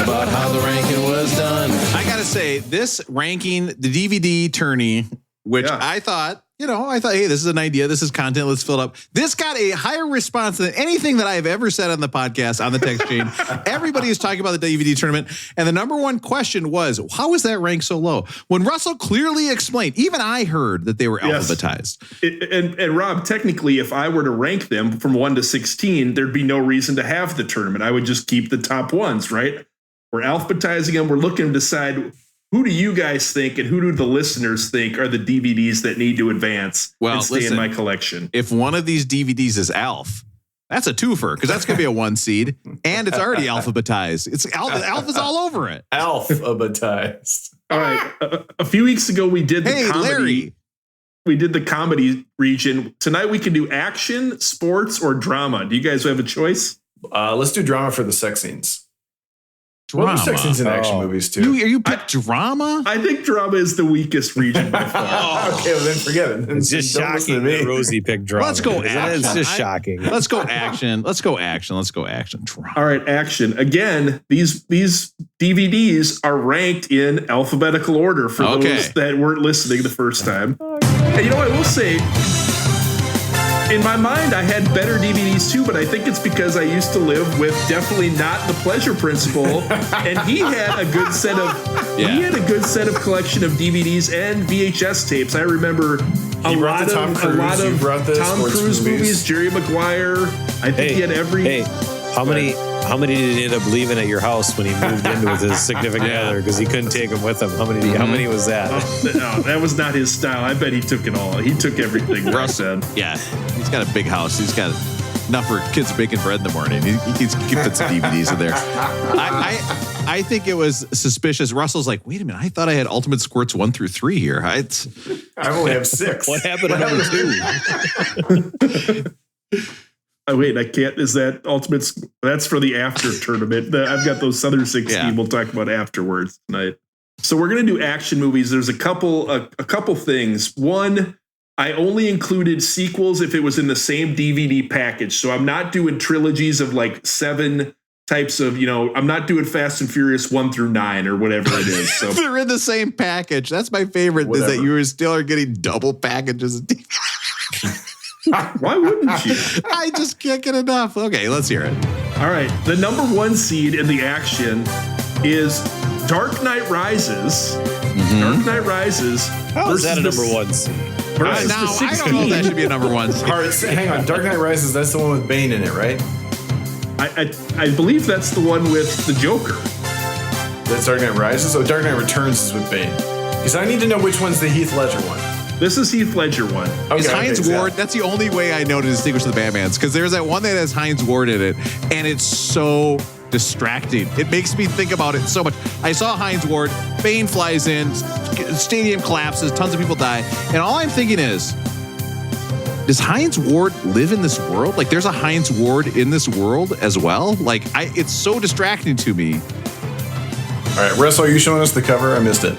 Speaker 9: about how the ranking was done.
Speaker 1: I got to say, this ranking, the DVD tourney, which I thought, hey, this is an idea. This is content. Let's fill it up. This got a higher response than anything that I've ever said on the podcast, on the text chain. Everybody is talking about the DVD tournament. And the number one question was, how is that ranked so low? When Russell clearly explained, even I heard that they were alphabetized.
Speaker 2: And Rob, technically, if I were to rank them from 1 to 16, there'd be no reason to have the tournament. I would just keep the top ones, right? We're alphabetizing them. We're looking to decide, who do you guys think and who do the listeners think are the DVDs that need to advance and stay in my collection?
Speaker 1: If one of these DVDs is Alf, that's a twofer, because that's going to be a 1 seed, and it's already alphabetized. Alf is all over it.
Speaker 3: Alphabetized.
Speaker 2: All right. A few weeks ago, we did the comedy.
Speaker 1: Larry.
Speaker 2: We did the comedy region. Tonight, we can do action, sports, or drama. Do you guys have a choice?
Speaker 3: Let's do drama for the sex scenes.
Speaker 1: Drama.
Speaker 3: Well, there's sex scenes in action movies too.
Speaker 1: You picked drama?
Speaker 2: I think drama is the weakest region by far.
Speaker 3: Okay, well then forget it.
Speaker 4: It's just shocking that Rosie picked drama.
Speaker 1: Let's go action.
Speaker 4: It's just shocking.
Speaker 1: Let's go action. Let's go action. Drama.
Speaker 2: All right, action. Again, these DVDs are ranked in alphabetical order for those that weren't listening the first time. And I will say, in my mind, I had better DVDs too, but I think it's because I used to live with definitely not the Pleasure Principal, and he had a good set of collection of DVDs and VHS tapes. I remember a lot of Tom Cruise movies, Jerry Maguire. I think he had every.
Speaker 4: Hey, how many did he end up leaving at your house when he moved in with his significant other because he couldn't take them with him? How many was that?
Speaker 2: No, that was not his style. I bet he took it all. He took everything.
Speaker 1: Russ said, "Yeah, he's got a big house. He's got enough for kids baking bread in the morning. He keeps some DVDs in there." I think it was suspicious. Russell's like, "Wait a minute! I thought I had Ultimate Squirts 1 through 3 here. I
Speaker 3: only have 6.
Speaker 4: What happened to number 2?"
Speaker 2: Oh, wait, I can't. Is that Ultimate? That's for the after tournament. I've got those other 16 we'll talk about afterwards tonight. So we're going to do action movies. There's a couple things. One, I only included sequels if it was in the same DVD package. So I'm not doing trilogies of like 7 types of, I'm not doing Fast and Furious 1 through 9 or whatever it is. So
Speaker 1: They're in the same package. That's my favorite, is that you still are getting double packages.
Speaker 2: Why wouldn't you?
Speaker 1: I just can't get enough. Okay, let's hear it.
Speaker 2: All right. The number 1 seed in the action is Dark Knight Rises. Dark Knight Rises.
Speaker 4: How is that a number 1 seed?
Speaker 2: Versus
Speaker 1: Now,
Speaker 2: the
Speaker 1: I don't know if that should be a number 1 seed.
Speaker 3: All right, hang on. Dark Knight Rises, that's the one with Bane in it, right?
Speaker 2: I believe that's the one with the Joker.
Speaker 3: That's Dark Knight Rises? Oh, Dark Knight Returns is with Bane. Because I need to know which one's the Heath Ledger one.
Speaker 2: This is Heath Ledger one.
Speaker 1: Is Hines Ward? That's the only way I know to distinguish the Batmans, because there's that one that has Hines Ward in it, and it's so distracting. It makes me think about it so much. I saw Hines Ward, Bane flies in, stadium collapses, tons of people die, and all I'm thinking is, does Hines Ward live in this world? Like, there's a Hines Ward in this world as well? Like, it's so distracting to me.
Speaker 3: All right, Russell, are you showing us the cover? I missed it.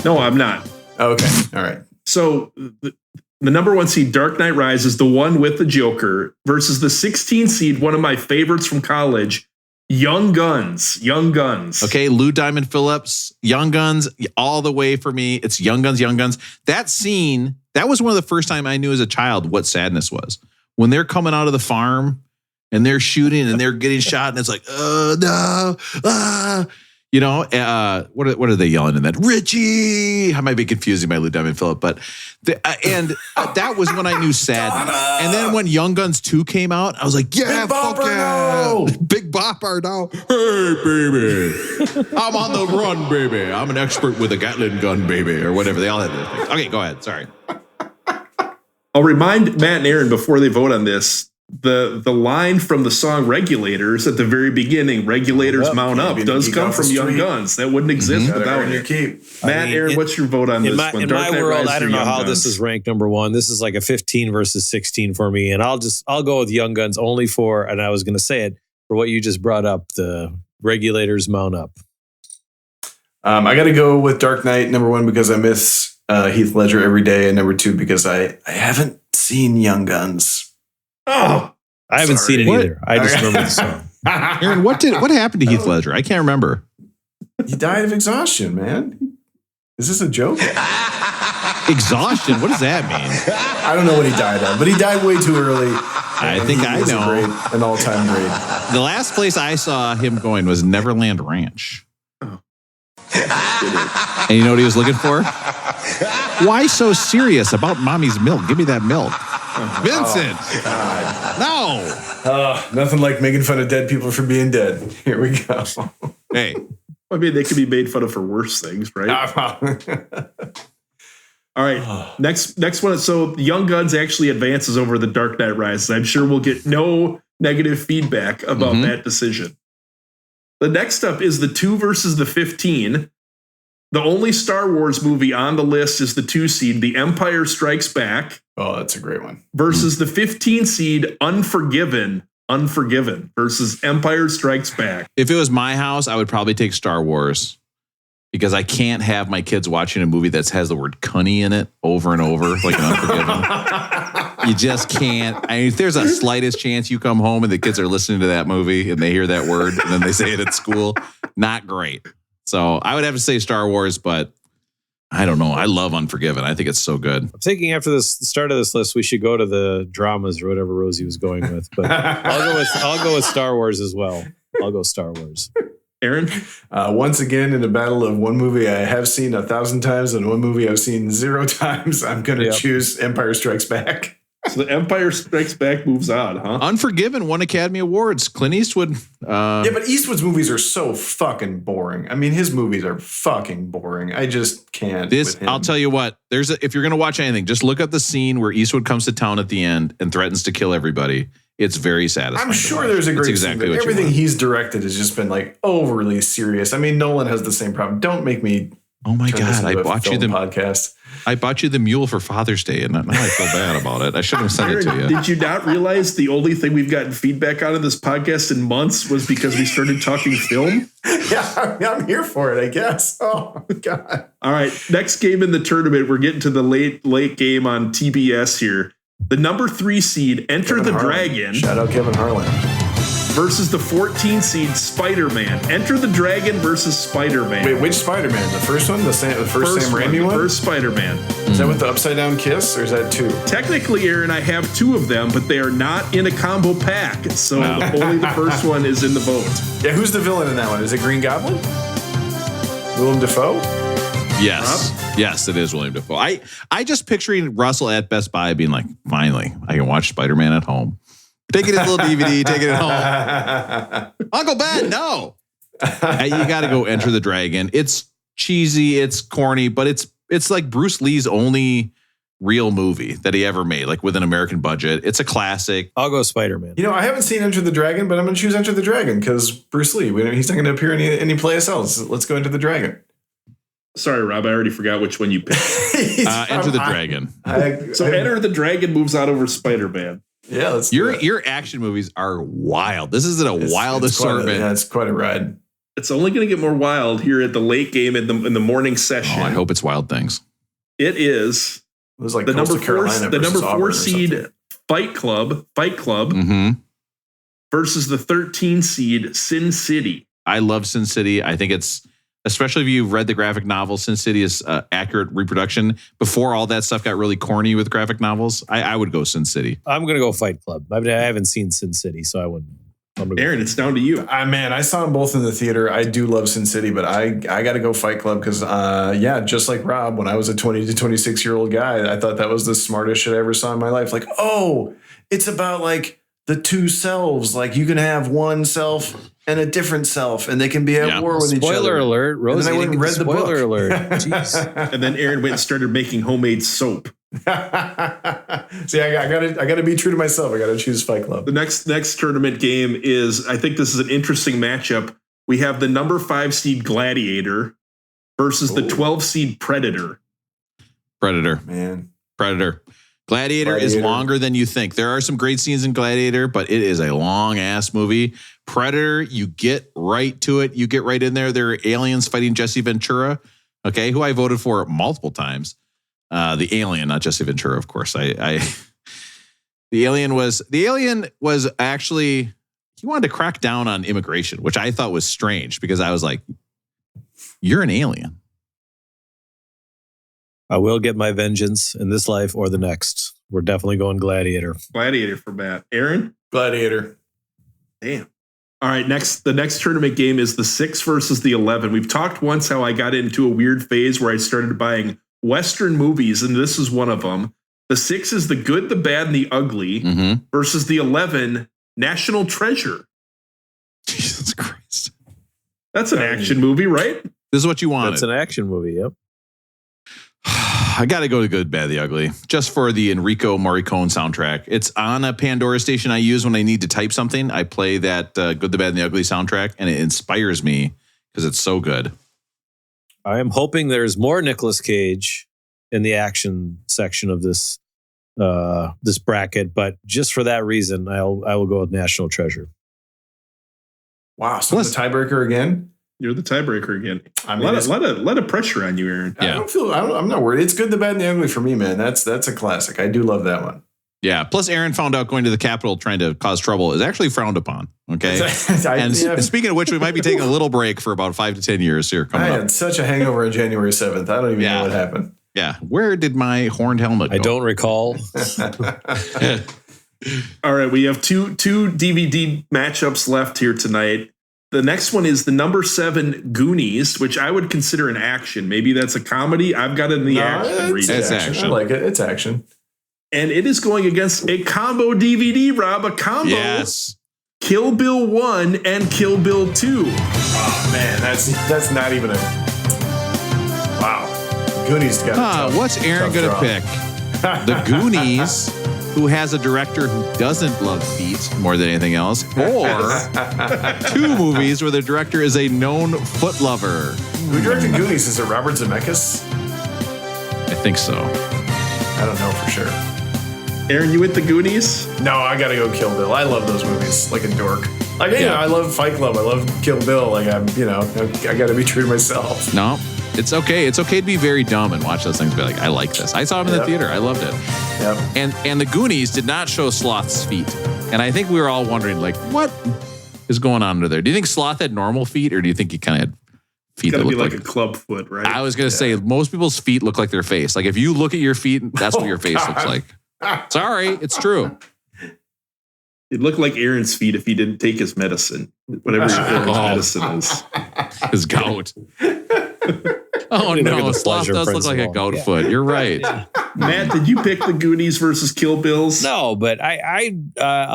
Speaker 2: No, I'm not.
Speaker 3: Oh, okay, all right.
Speaker 2: So the number 1 seed, Dark Knight Rises, the one with the Joker, versus the 16 seed, one of my favorites from college, Young Guns. Young Guns.
Speaker 1: Okay, Lou Diamond Phillips, Young Guns, all the way for me. It's Young Guns, Young Guns. That scene, that was one of the first time I knew as a child what sadness was. When they're coming out of the farm and they're shooting and they're getting shot, and it's like, no, what are they yelling in that? Richie! I might be confusing my Lou Diamond Phillip, but that was when I knew sad. And then when Young Guns 2 came out, I was like, yeah,
Speaker 3: Big
Speaker 1: fuck
Speaker 3: Bopper,
Speaker 1: yeah.
Speaker 3: no.
Speaker 1: Big Bopper now. Hey, baby. I'm on the run, baby. I'm an expert with a Gatling gun, baby, or whatever. They all had their things. Okay, go ahead. Sorry.
Speaker 2: I'll remind Matt and Aaron before they vote on this, the line from the song Regulators at the very beginning, Regulators Mount Up, does come from Young Guns. That wouldn't exist without
Speaker 3: your
Speaker 2: it.
Speaker 3: keep.
Speaker 2: Matt, Aaron, what's your vote on this one?
Speaker 4: In my world, I don't know how this is ranked number 1. This is like a 15 versus 16 for me. And I'll go with Young Guns only for, and I was going to say it, for what you just brought up, the Regulators Mount Up.
Speaker 3: I got to go with Dark Knight, number 1, because I miss Heath Ledger every day, and number 2, because I haven't seen Young Guns.
Speaker 2: Oh,
Speaker 4: I haven't seen it either. I just remember the song.
Speaker 1: Aaron, what happened to Heath Ledger? I can't remember.
Speaker 3: He died of exhaustion, man. Is this a joke?
Speaker 1: Exhaustion? What does that mean?
Speaker 3: I don't know what he died of, but he died way too early.
Speaker 1: I think I know.
Speaker 3: An all-time great.
Speaker 1: The last place I saw him going was Neverland Ranch.
Speaker 2: Oh.
Speaker 1: And you know what he was looking for? Why so serious about mommy's milk? Give me that milk. Vincent. No.
Speaker 3: Nothing like making fun of dead people for being dead. Here we go.
Speaker 1: Hey.
Speaker 2: I mean, they could be made fun of for worse things, right? All right. Next one. So Young Guns actually advances over the Dark Knight Rises. I'm sure we'll get no negative feedback about that decision. The next up is the 2 versus the 15. The only Star Wars movie on the list is the 2 seed, The Empire Strikes Back.
Speaker 3: Oh, that's a great one.
Speaker 2: Versus the 15 seed, Unforgiven versus Empire Strikes Back.
Speaker 1: If it was my house, I would probably take Star Wars, because I can't have my kids watching a movie that has the word cunny in it over and over, like an Unforgiven. You just can't. I mean, if there's a slightest chance you come home and the kids are listening to that movie and they hear that word and then they say it at school, not great. So I would have to say Star Wars, but I don't know. I love Unforgiven. I think it's so good.
Speaker 4: I'm thinking after the start of this list, we should go to the dramas or whatever Rosie was going with. But I'll go with Star Wars as well. I'll go Star Wars.
Speaker 2: Aaron?
Speaker 3: Once again, in a battle of one movie I have seen 1,000 times and one movie I've seen 0 times, I'm going to choose Empire Strikes Back.
Speaker 2: So the Empire Strikes Back moves on, huh?
Speaker 1: Unforgiven won Academy Awards. Clint Eastwood.
Speaker 3: Yeah, but Eastwood's movies are so fucking boring. I mean, his movies are fucking boring. I just can't.
Speaker 1: I'll tell you what. If you're going to watch anything, just look up the scene where Eastwood comes to town at the end and threatens to kill everybody. It's very satisfying.
Speaker 3: I'm sure there's a great
Speaker 1: exactly
Speaker 3: scene, but everything he's directed has just been like overly serious. I mean, Nolan has the same problem. Don't make me.
Speaker 1: Oh my God! I bought you the
Speaker 3: podcast.
Speaker 1: I bought you the mule for Father's Day, and now I feel bad about it. I should have sent it to you.
Speaker 2: Did you not realize the only thing we've gotten feedback on in this podcast in months was because we started talking film?
Speaker 3: Yeah, I'm here for it, I guess. Oh God!
Speaker 2: All right, next game in the tournament. We're getting to the late game on TBS here. The number 3 seed, Enter the Dragon.
Speaker 3: Shout out Kevin Harlan.
Speaker 2: versus the 14 seed Spider-Man. Enter the Dragon versus Spider-Man.
Speaker 3: Wait, which Spider-Man? The first one? The first Sam Raimi one?
Speaker 2: The first Spider-Man.
Speaker 3: Is that with the upside down kiss, or is that 2?
Speaker 2: Technically, Aaron, I have 2 of them, but they are not in a combo pack. So only the first one is in the vote.
Speaker 3: Yeah, who's the villain in that one? Is it Green Goblin? Willem Dafoe?
Speaker 1: Yes. Yes, it is William Dafoe. I just picturing Russell at Best Buy being like, finally, I can watch Spider-Man at home. Taking his little DVD, taking it home. Uncle Ben, no. You got to go Enter the Dragon. It's cheesy, it's corny, but it's like Bruce Lee's only real movie that he ever made, like with an American budget. It's a classic.
Speaker 4: I'll go Spider-Man.
Speaker 3: You know, I haven't seen Enter the Dragon, but I'm going to choose Enter the Dragon because Bruce Lee, he's not going to appear in any place else. Let's go Enter the Dragon.
Speaker 2: Sorry, Rob, I already forgot which one you picked.
Speaker 1: Enter the Dragon.
Speaker 2: Enter the Dragon moves out over Spider-Man.
Speaker 3: Yeah, let's
Speaker 1: your action movies are wild. This isn't a wild assortment.
Speaker 3: It's quite a ride.
Speaker 2: It's only going to get more wild here at the late game in the morning session.
Speaker 1: Oh, I hope it's Wild Things.
Speaker 2: It is.
Speaker 3: It was like
Speaker 2: the number
Speaker 3: Carolina
Speaker 2: the number 4
Speaker 3: Auburn
Speaker 2: seed Fight Club versus the 13 seed Sin City.
Speaker 1: I love Sin City. I think it's, especially if you've read the graphic novel, Sin City is accurate reproduction. Before all that stuff got really corny with graphic novels, I would go Sin City.
Speaker 4: I'm going to go Fight Club. I haven't seen Sin City, so I wouldn't.
Speaker 2: Aaron, it's down to you.
Speaker 3: I saw them both in the theater. I do love Sin City, but I got to go Fight Club because, just like Rob, when I was a 20 to 26-year-old guy, I thought that was the smartest shit I ever saw in my life. Like, oh, it's about like the two selves. Like you can have one self and a different self, and they can be at war with each other.
Speaker 4: Spoiler alert. Rose,
Speaker 3: and then I went and read the book.
Speaker 4: Spoiler alert. Jeez.
Speaker 2: And then Aaron went and started making homemade soap.
Speaker 3: See, I gotta be true to myself. I gotta choose Fight Club.
Speaker 2: The next tournament game is, I think this is an interesting matchup. We have the number 5 seed Gladiator versus the 12 seed Predator.
Speaker 1: Predator. Gladiator is longer than you think. There are some great scenes in Gladiator, but it is a long ass movie. Predator, you get right to it. You get right in there. There are aliens fighting Jesse Ventura, okay, who I voted for multiple times. The alien, not Jesse Ventura, of course. The alien was actually, he wanted to crack down on immigration, which I thought was strange because I was like, you're an alien.
Speaker 4: I will get my vengeance in this life or the next. We're definitely going Gladiator.
Speaker 2: Gladiator for Matt. Aaron?
Speaker 3: Gladiator.
Speaker 2: Damn. All right, the next tournament game is the 6 versus the 11. We've talked once how I got into a weird phase where I started buying Western movies, and this is one of them. The 6 is The Good, the Bad, and the Ugly versus the 11, National Treasure.
Speaker 1: Jesus Christ.
Speaker 2: That's an action movie, right?
Speaker 1: This is what you wanted.
Speaker 4: That's an action movie, yep.
Speaker 1: I got to go to Good, Bad, the Ugly, just for the Enrico Morricone soundtrack. It's on a Pandora station I use when I need to type something. I play that Good, the Bad, and the Ugly soundtrack, and it inspires me because it's so good.
Speaker 4: I am hoping there's more Nicolas Cage in the action section of this this bracket, but just for that reason, I will go with National Treasure.
Speaker 3: Wow, so the tiebreaker again?
Speaker 2: You're the tiebreaker again.
Speaker 3: I mean,
Speaker 2: a lot of pressure on you, Aaron.
Speaker 1: Yeah.
Speaker 3: I'm not worried. It's Good, the Bad, and the Ugly for me, man. That's a classic. I do love that one.
Speaker 1: Yeah. Plus, Aaron found out going to the Capitol trying to cause trouble is actually frowned upon. Okay. Speaking of which, we might be taking a little break for about 5 to 10 years here coming up.
Speaker 3: I had such a hangover on January 7th. I don't even know what happened.
Speaker 1: Yeah. Where did my horned helmet go?
Speaker 4: I don't recall.
Speaker 2: All right. We have two DVD matchups left here tonight. The next one is the number 7 Goonies, which I would consider an action. Maybe that's a comedy. I've got it in the action region.
Speaker 3: It's action. I like it. It's action.
Speaker 2: And it is going against a combo DVD, Rob. A combo.
Speaker 1: Yes.
Speaker 2: Kill Bill 1 and Kill Bill 2.
Speaker 3: Oh, man. That's not even a... Wow. Goonies got
Speaker 1: what's Aaron going to pick? The Goonies, who has a director who doesn't love feet more than anything else, or 2 movies where the director is a known foot lover.
Speaker 3: Who directed Goonies? Is it Robert Zemeckis?
Speaker 1: I think so.
Speaker 3: I don't know for sure.
Speaker 2: Aaron, you with the Goonies?
Speaker 3: No, I gotta go Kill Bill. I love those movies like a dork. Like, you know, I love Fight Club. I love Kill Bill. Like, I gotta be true to myself.
Speaker 1: No, it's okay. It's okay to be very dumb and watch those things and be like, I like this. I saw them in the theater. I loved it. Yep. And the Goonies did not show sloth's feet. And I think we were all wondering, like, what is going on under there? Do you think Sloth had normal feet, or do you think he kind of had feet
Speaker 2: It's
Speaker 1: that
Speaker 2: got to
Speaker 1: look
Speaker 2: be like a club foot, right?
Speaker 1: I was going to say most people's feet look like their face. Like if you look at your feet, that's what your face looks like. Sorry, it's true.
Speaker 2: It'd look like Aaron's feet if he didn't take his medicine, whatever Aaron's medicine is.
Speaker 1: His gout. Oh
Speaker 4: Look at
Speaker 1: no,
Speaker 4: the
Speaker 1: Sloth
Speaker 4: pleasure
Speaker 1: does look like a
Speaker 4: principle.
Speaker 1: goat foot. You're right.
Speaker 2: Matt, did you pick the Goonies versus Kill Bills?
Speaker 4: No, but I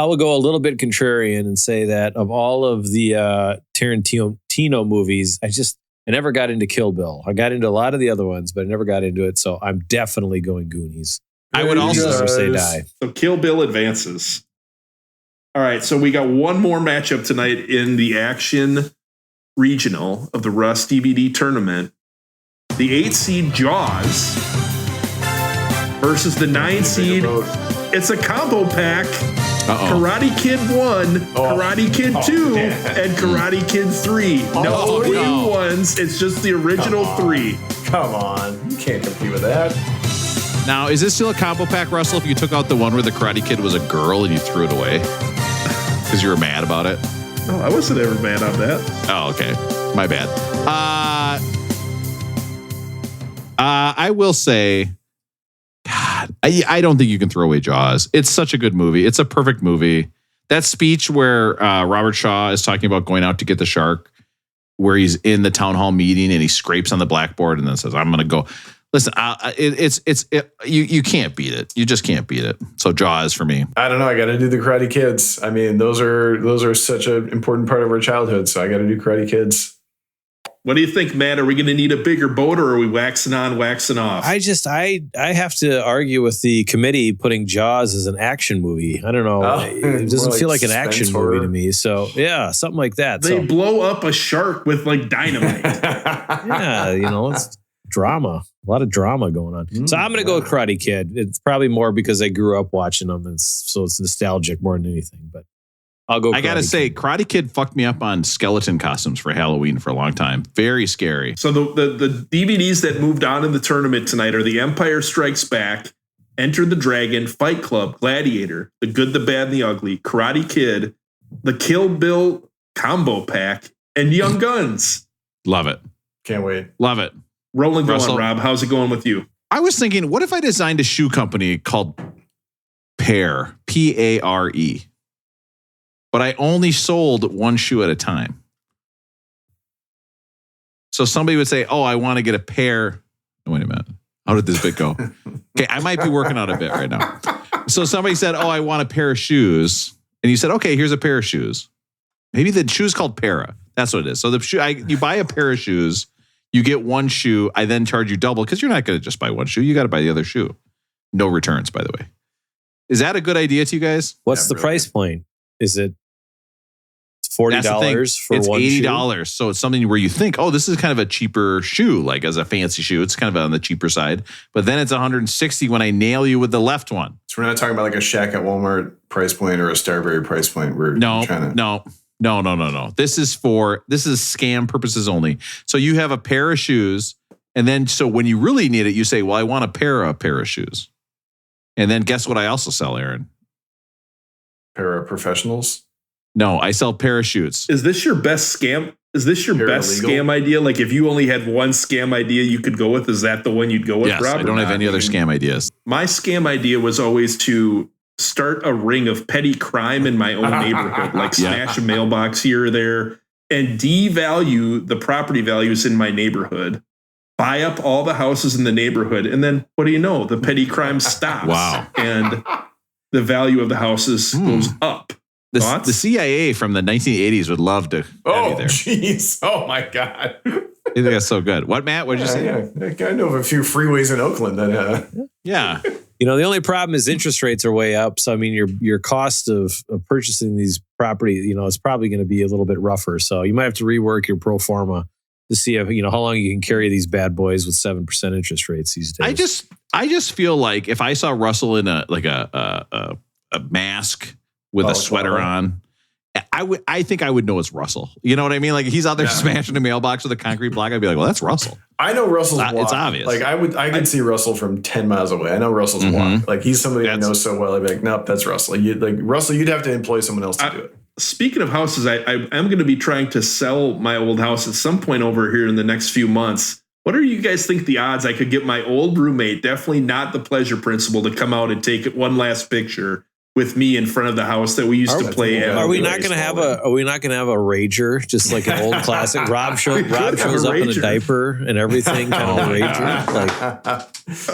Speaker 4: will go a little bit contrarian and say that of all of the Tarantino movies, I never got into Kill Bill. I got into a lot of the other ones, but I never got into it. So I'm definitely going Goonies.
Speaker 1: I would also
Speaker 4: Never say die.
Speaker 2: So Kill Bill advances. All right, so we got one more matchup tonight in the action regional of the Russ DVD tournament. The 8 seed Jaws versus the 9 seed. It's a combo pack. Karate Kid 1, Karate Kid 2, and Karate Kid 3. No new ones. It's just the original 3.
Speaker 3: Come on. You can't compete with that.
Speaker 1: Now, is this still a combo pack, Russell? If you took out the one where the Karate Kid was a girl and you threw it away because you were mad about it?
Speaker 2: No, I wasn't ever mad on that.
Speaker 1: Oh, okay. My bad. I will say, God, I don't think you can throw away Jaws. It's such a good movie. It's a perfect movie. That speech where Robert Shaw is talking about going out to get the shark, where he's in the town hall meeting and he scrapes on the blackboard and then says, "I'm going to go." Listen, you can't beat it. You just can't beat it. So Jaws for me.
Speaker 3: I don't know. I got to do the Karate Kids. I mean, those are such an important part of our childhood. So I got to do Karate Kids.
Speaker 2: What do you think, Matt? Are we going to need a bigger boat, or are we waxing on, waxing off?
Speaker 4: I have to argue with the committee putting Jaws as an action movie. I don't know. It doesn't feel like an action movie to me. So yeah, something like that.
Speaker 2: They blow up a shark with like dynamite.
Speaker 4: Yeah, it's drama. A lot of drama going on. So I'm going to go with Karate Kid. It's probably more because I grew up watching them, so it's nostalgic more than anything. But I'll go.
Speaker 1: I gotta say, Karate Kid fucked me up on skeleton costumes for Halloween for a long time. Very scary.
Speaker 2: So the DVDs that moved on in the tournament tonight are The Empire Strikes Back, Enter the Dragon, Fight Club, Gladiator, The Good, the Bad, and the Ugly, Karate Kid, the Kill Bill combo pack, and Young Guns.
Speaker 1: Love it.
Speaker 3: Can't wait.
Speaker 1: Love it.
Speaker 2: Rolling going,
Speaker 1: Russell?
Speaker 2: Rob. How's it going with you?
Speaker 1: I was thinking, what if I designed a shoe company called Pare, P-A-R-E, but I only sold one shoe at a time. So somebody would say, "Oh, I want to get a pair." Wait a minute. How did this bit go? Okay, I might be working on a bit right now. So somebody said, "Oh, I want a pair of shoes," and you said, "Okay, here's a pair of shoes." Maybe the shoe's called Para. That's what it is. So the shoe, you buy a pair of shoes. You get one shoe. I then charge you double because you're not going to just buy one shoe. You got to buy the other shoe. No returns, by the way. Is that a good idea to you guys?
Speaker 4: What's the price point? Is it $40 for
Speaker 1: it's
Speaker 4: one
Speaker 1: $80.
Speaker 4: shoe?
Speaker 1: So it's something where you think, oh, this is kind of a cheaper shoe, like as a fancy shoe. It's kind of on the cheaper side. But then it's $160 when I nail you with the left one.
Speaker 3: So we're not talking about like a Shack at Walmart price point or a Starberry price point.
Speaker 1: No. This is scam purposes only. So you have a pair of shoes, and then so when you really need it, you say, "Well, I want a pair of shoes." And then guess what I also sell, Aaron?
Speaker 3: Pair of professionals?
Speaker 1: No, I sell parachutes.
Speaker 2: Is this your best scam? Is this your best scam idea? Like if you only had one scam idea you could go with, is that the one you'd go with,
Speaker 1: Yes,
Speaker 2: Rob?
Speaker 1: I don't have any other scam ideas.
Speaker 2: My scam idea was always to start a ring of petty crime in my own neighborhood, like smash a mailbox here or there, and devalue the property values in my neighborhood, buy up all the houses in the neighborhood, and then what do you know? The petty crime stops.
Speaker 1: Wow.
Speaker 2: And the value of the houses goes up.
Speaker 1: The CIA from the 1980s would love to have you there.
Speaker 3: Jeez. Oh, my God.
Speaker 1: I think that's so good. What, Matt? What did you say?
Speaker 3: Yeah. I know of a few freeways in Oakland that.
Speaker 1: Yeah.
Speaker 4: The only problem is interest rates are way up. So, I mean, your cost of purchasing these properties, is probably going to be a little bit rougher. So you might have to rework your pro forma to see if, how long you can carry these bad boys with 7% interest rates these days.
Speaker 1: I just feel like if I saw Russell in a mask with a sweater on, I think I would know it's Russell. You know what I mean? Like he's out there smashing a mailbox with a concrete block. I'd be like, well, that's Russell.
Speaker 3: I know Russell's walk.
Speaker 1: It's obvious.
Speaker 3: Like I could see Russell from 10 miles away. I know Russell's walk. Like he's somebody I know so well. I'd be like, nope, that's Russell. You'd have to employ someone else to do it.
Speaker 2: Speaking of houses, I am going to be trying to sell my old house at some point over here in the next few months. What do you guys think the odds I could get my old roommate, definitely not the pleasure principal, to come out and take one last picture with me in front of the house that we used to play at?
Speaker 4: Are we not going to have a rager, just like an old classic? Rob shows up in a diaper and everything, kind of a rager.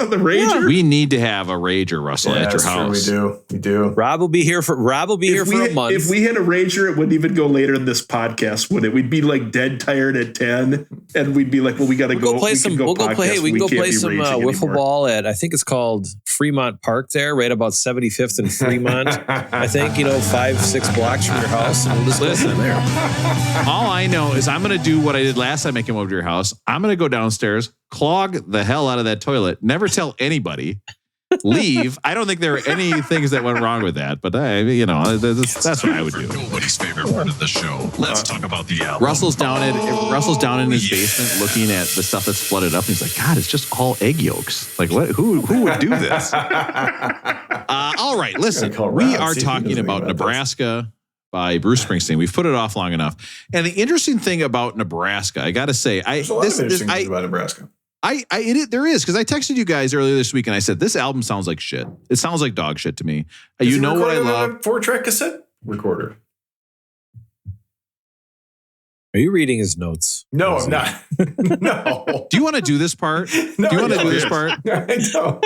Speaker 2: The rager.
Speaker 1: Yeah, we need to have a rager, Russell, at your house.
Speaker 3: True, we do.
Speaker 4: Rob will be here for a month.
Speaker 2: If we had a rager, it wouldn't even go later in this podcast, would it? We'd be like dead tired at 10, and we'd be like, "Well, we got to go.
Speaker 4: We'll play some. We can go play some wiffle ball at. I think it's called Fremont Park there, right about 75th and Fremont. I think 5-6 blocks from your house, and we'll just listen there.
Speaker 1: All I know is I'm going to do what I did last time I came over to your house. I'm going to go downstairs, clog the hell out of that toilet, never tell anybody, leave. I don't think there are any things that went wrong with that, but that's what I would do.
Speaker 10: Nobody's favorite part of the show. Let's talk about the album.
Speaker 1: Russell's down in his basement looking at the stuff that's flooded up. And he's like, God, it's just all egg yolks. Like, what? Who would do this? All right, listen. We are talking about Nebraska by Bruce Springsteen. We've put it off long enough. And the interesting thing about Nebraska, I got to say,
Speaker 3: there's a lot of interesting things about Nebraska.
Speaker 1: There is, because I texted you guys earlier this week and I said, this album sounds like shit. It sounds like dog shit to me. You know what I love?
Speaker 3: 4-track cassette recorder.
Speaker 4: Are you reading his notes?
Speaker 3: No, I'm not. No.
Speaker 1: Do you want to do this part?
Speaker 3: No,
Speaker 1: do you want to do this part?
Speaker 3: I don't.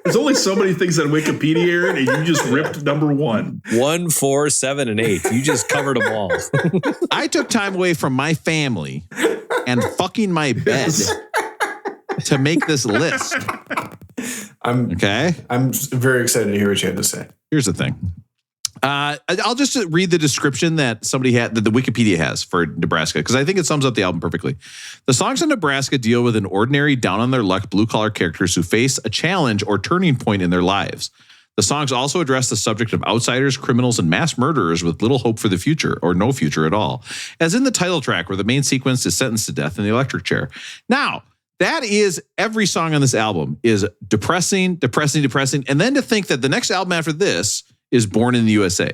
Speaker 2: There's only so many things on Wikipedia, Aaron, and you just ripped number 1.
Speaker 4: 1, 4, 7, and 8. You just covered them all.
Speaker 1: I took time away from my family and fucking my bed to make this list.
Speaker 3: I'm very excited to hear what you had to say.
Speaker 1: Here's the thing. I'll just read the description that somebody had, that the Wikipedia has for Nebraska, because I think it sums up the album perfectly. The songs in Nebraska deal with an ordinary, down on their luck, blue-collar characters who face a challenge or turning point in their lives. The songs also address the subject of outsiders, criminals, and mass murderers with little hope for the future, or no future at all, as in the title track, where the main sequence is sentenced to death in the electric chair. Now, that is every song on this album is depressing, and then to think that the next album after this is Born in the USA,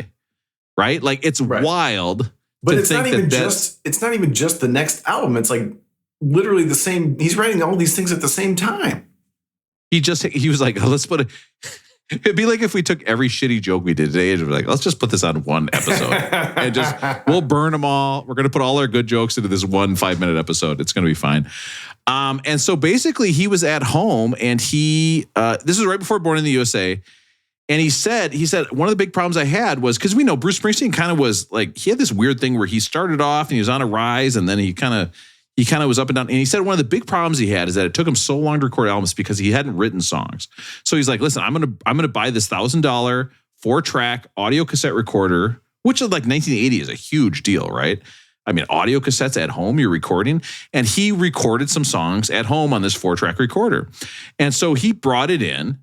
Speaker 1: right? Like, it's wild.
Speaker 3: But it's not even just the next album. It's like literally the same. He's writing all these things at the same time.
Speaker 1: He was like, let's put it. It'd be like if we took every shitty joke we did today and we're like, let's just put this on one episode and we'll burn them all. We're going to put all our good jokes into this 1 5-minute episode. It's going to be fine. And so basically he was at home and this is right before Born in the USA. And he said, one of the big problems I had was, because we know Bruce Springsteen kind of was like, he had this weird thing where he started off and he was on a rise and then he kind of was up and down. And he said one of the big problems he had is that it took him so long to record albums because he hadn't written songs. So he's like, listen, I'm gonna buy this $1,000 4-track audio cassette recorder, which is like 1980 is a huge deal, right? I mean, audio cassettes at home, you're recording. And he recorded some songs at home on this 4-track recorder. And so he brought it in.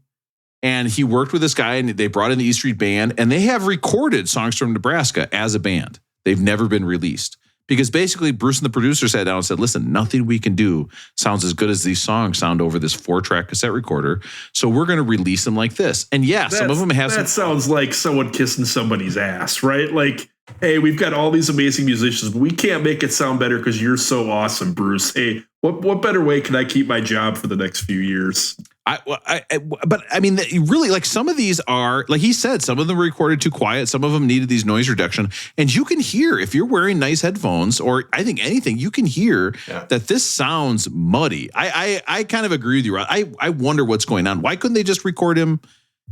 Speaker 1: And he worked with this guy, and they brought in the E Street Band, and they have recorded songs from Nebraska as a band. They've never been released because basically Bruce and the producer sat down and said, listen, nothing we can do sounds as good as these songs sound over this 4-track cassette recorder. So we're going to release them like this. And some of them have
Speaker 2: that sounds like someone kissing somebody's ass, right? Like, hey, we've got all these amazing musicians, but we can't make it sound better because you're so awesome, Bruce. Hey, what better way can I keep my job for the next few years?
Speaker 1: But I mean, really, like, some of these are, like he said, some of them were recorded too quiet. Some of them needed these noise reduction. And you can hear, if you're wearing nice headphones or I think anything, you can hear that this sounds muddy. I kind of agree with you, Rod. I wonder what's going on. Why couldn't they just record him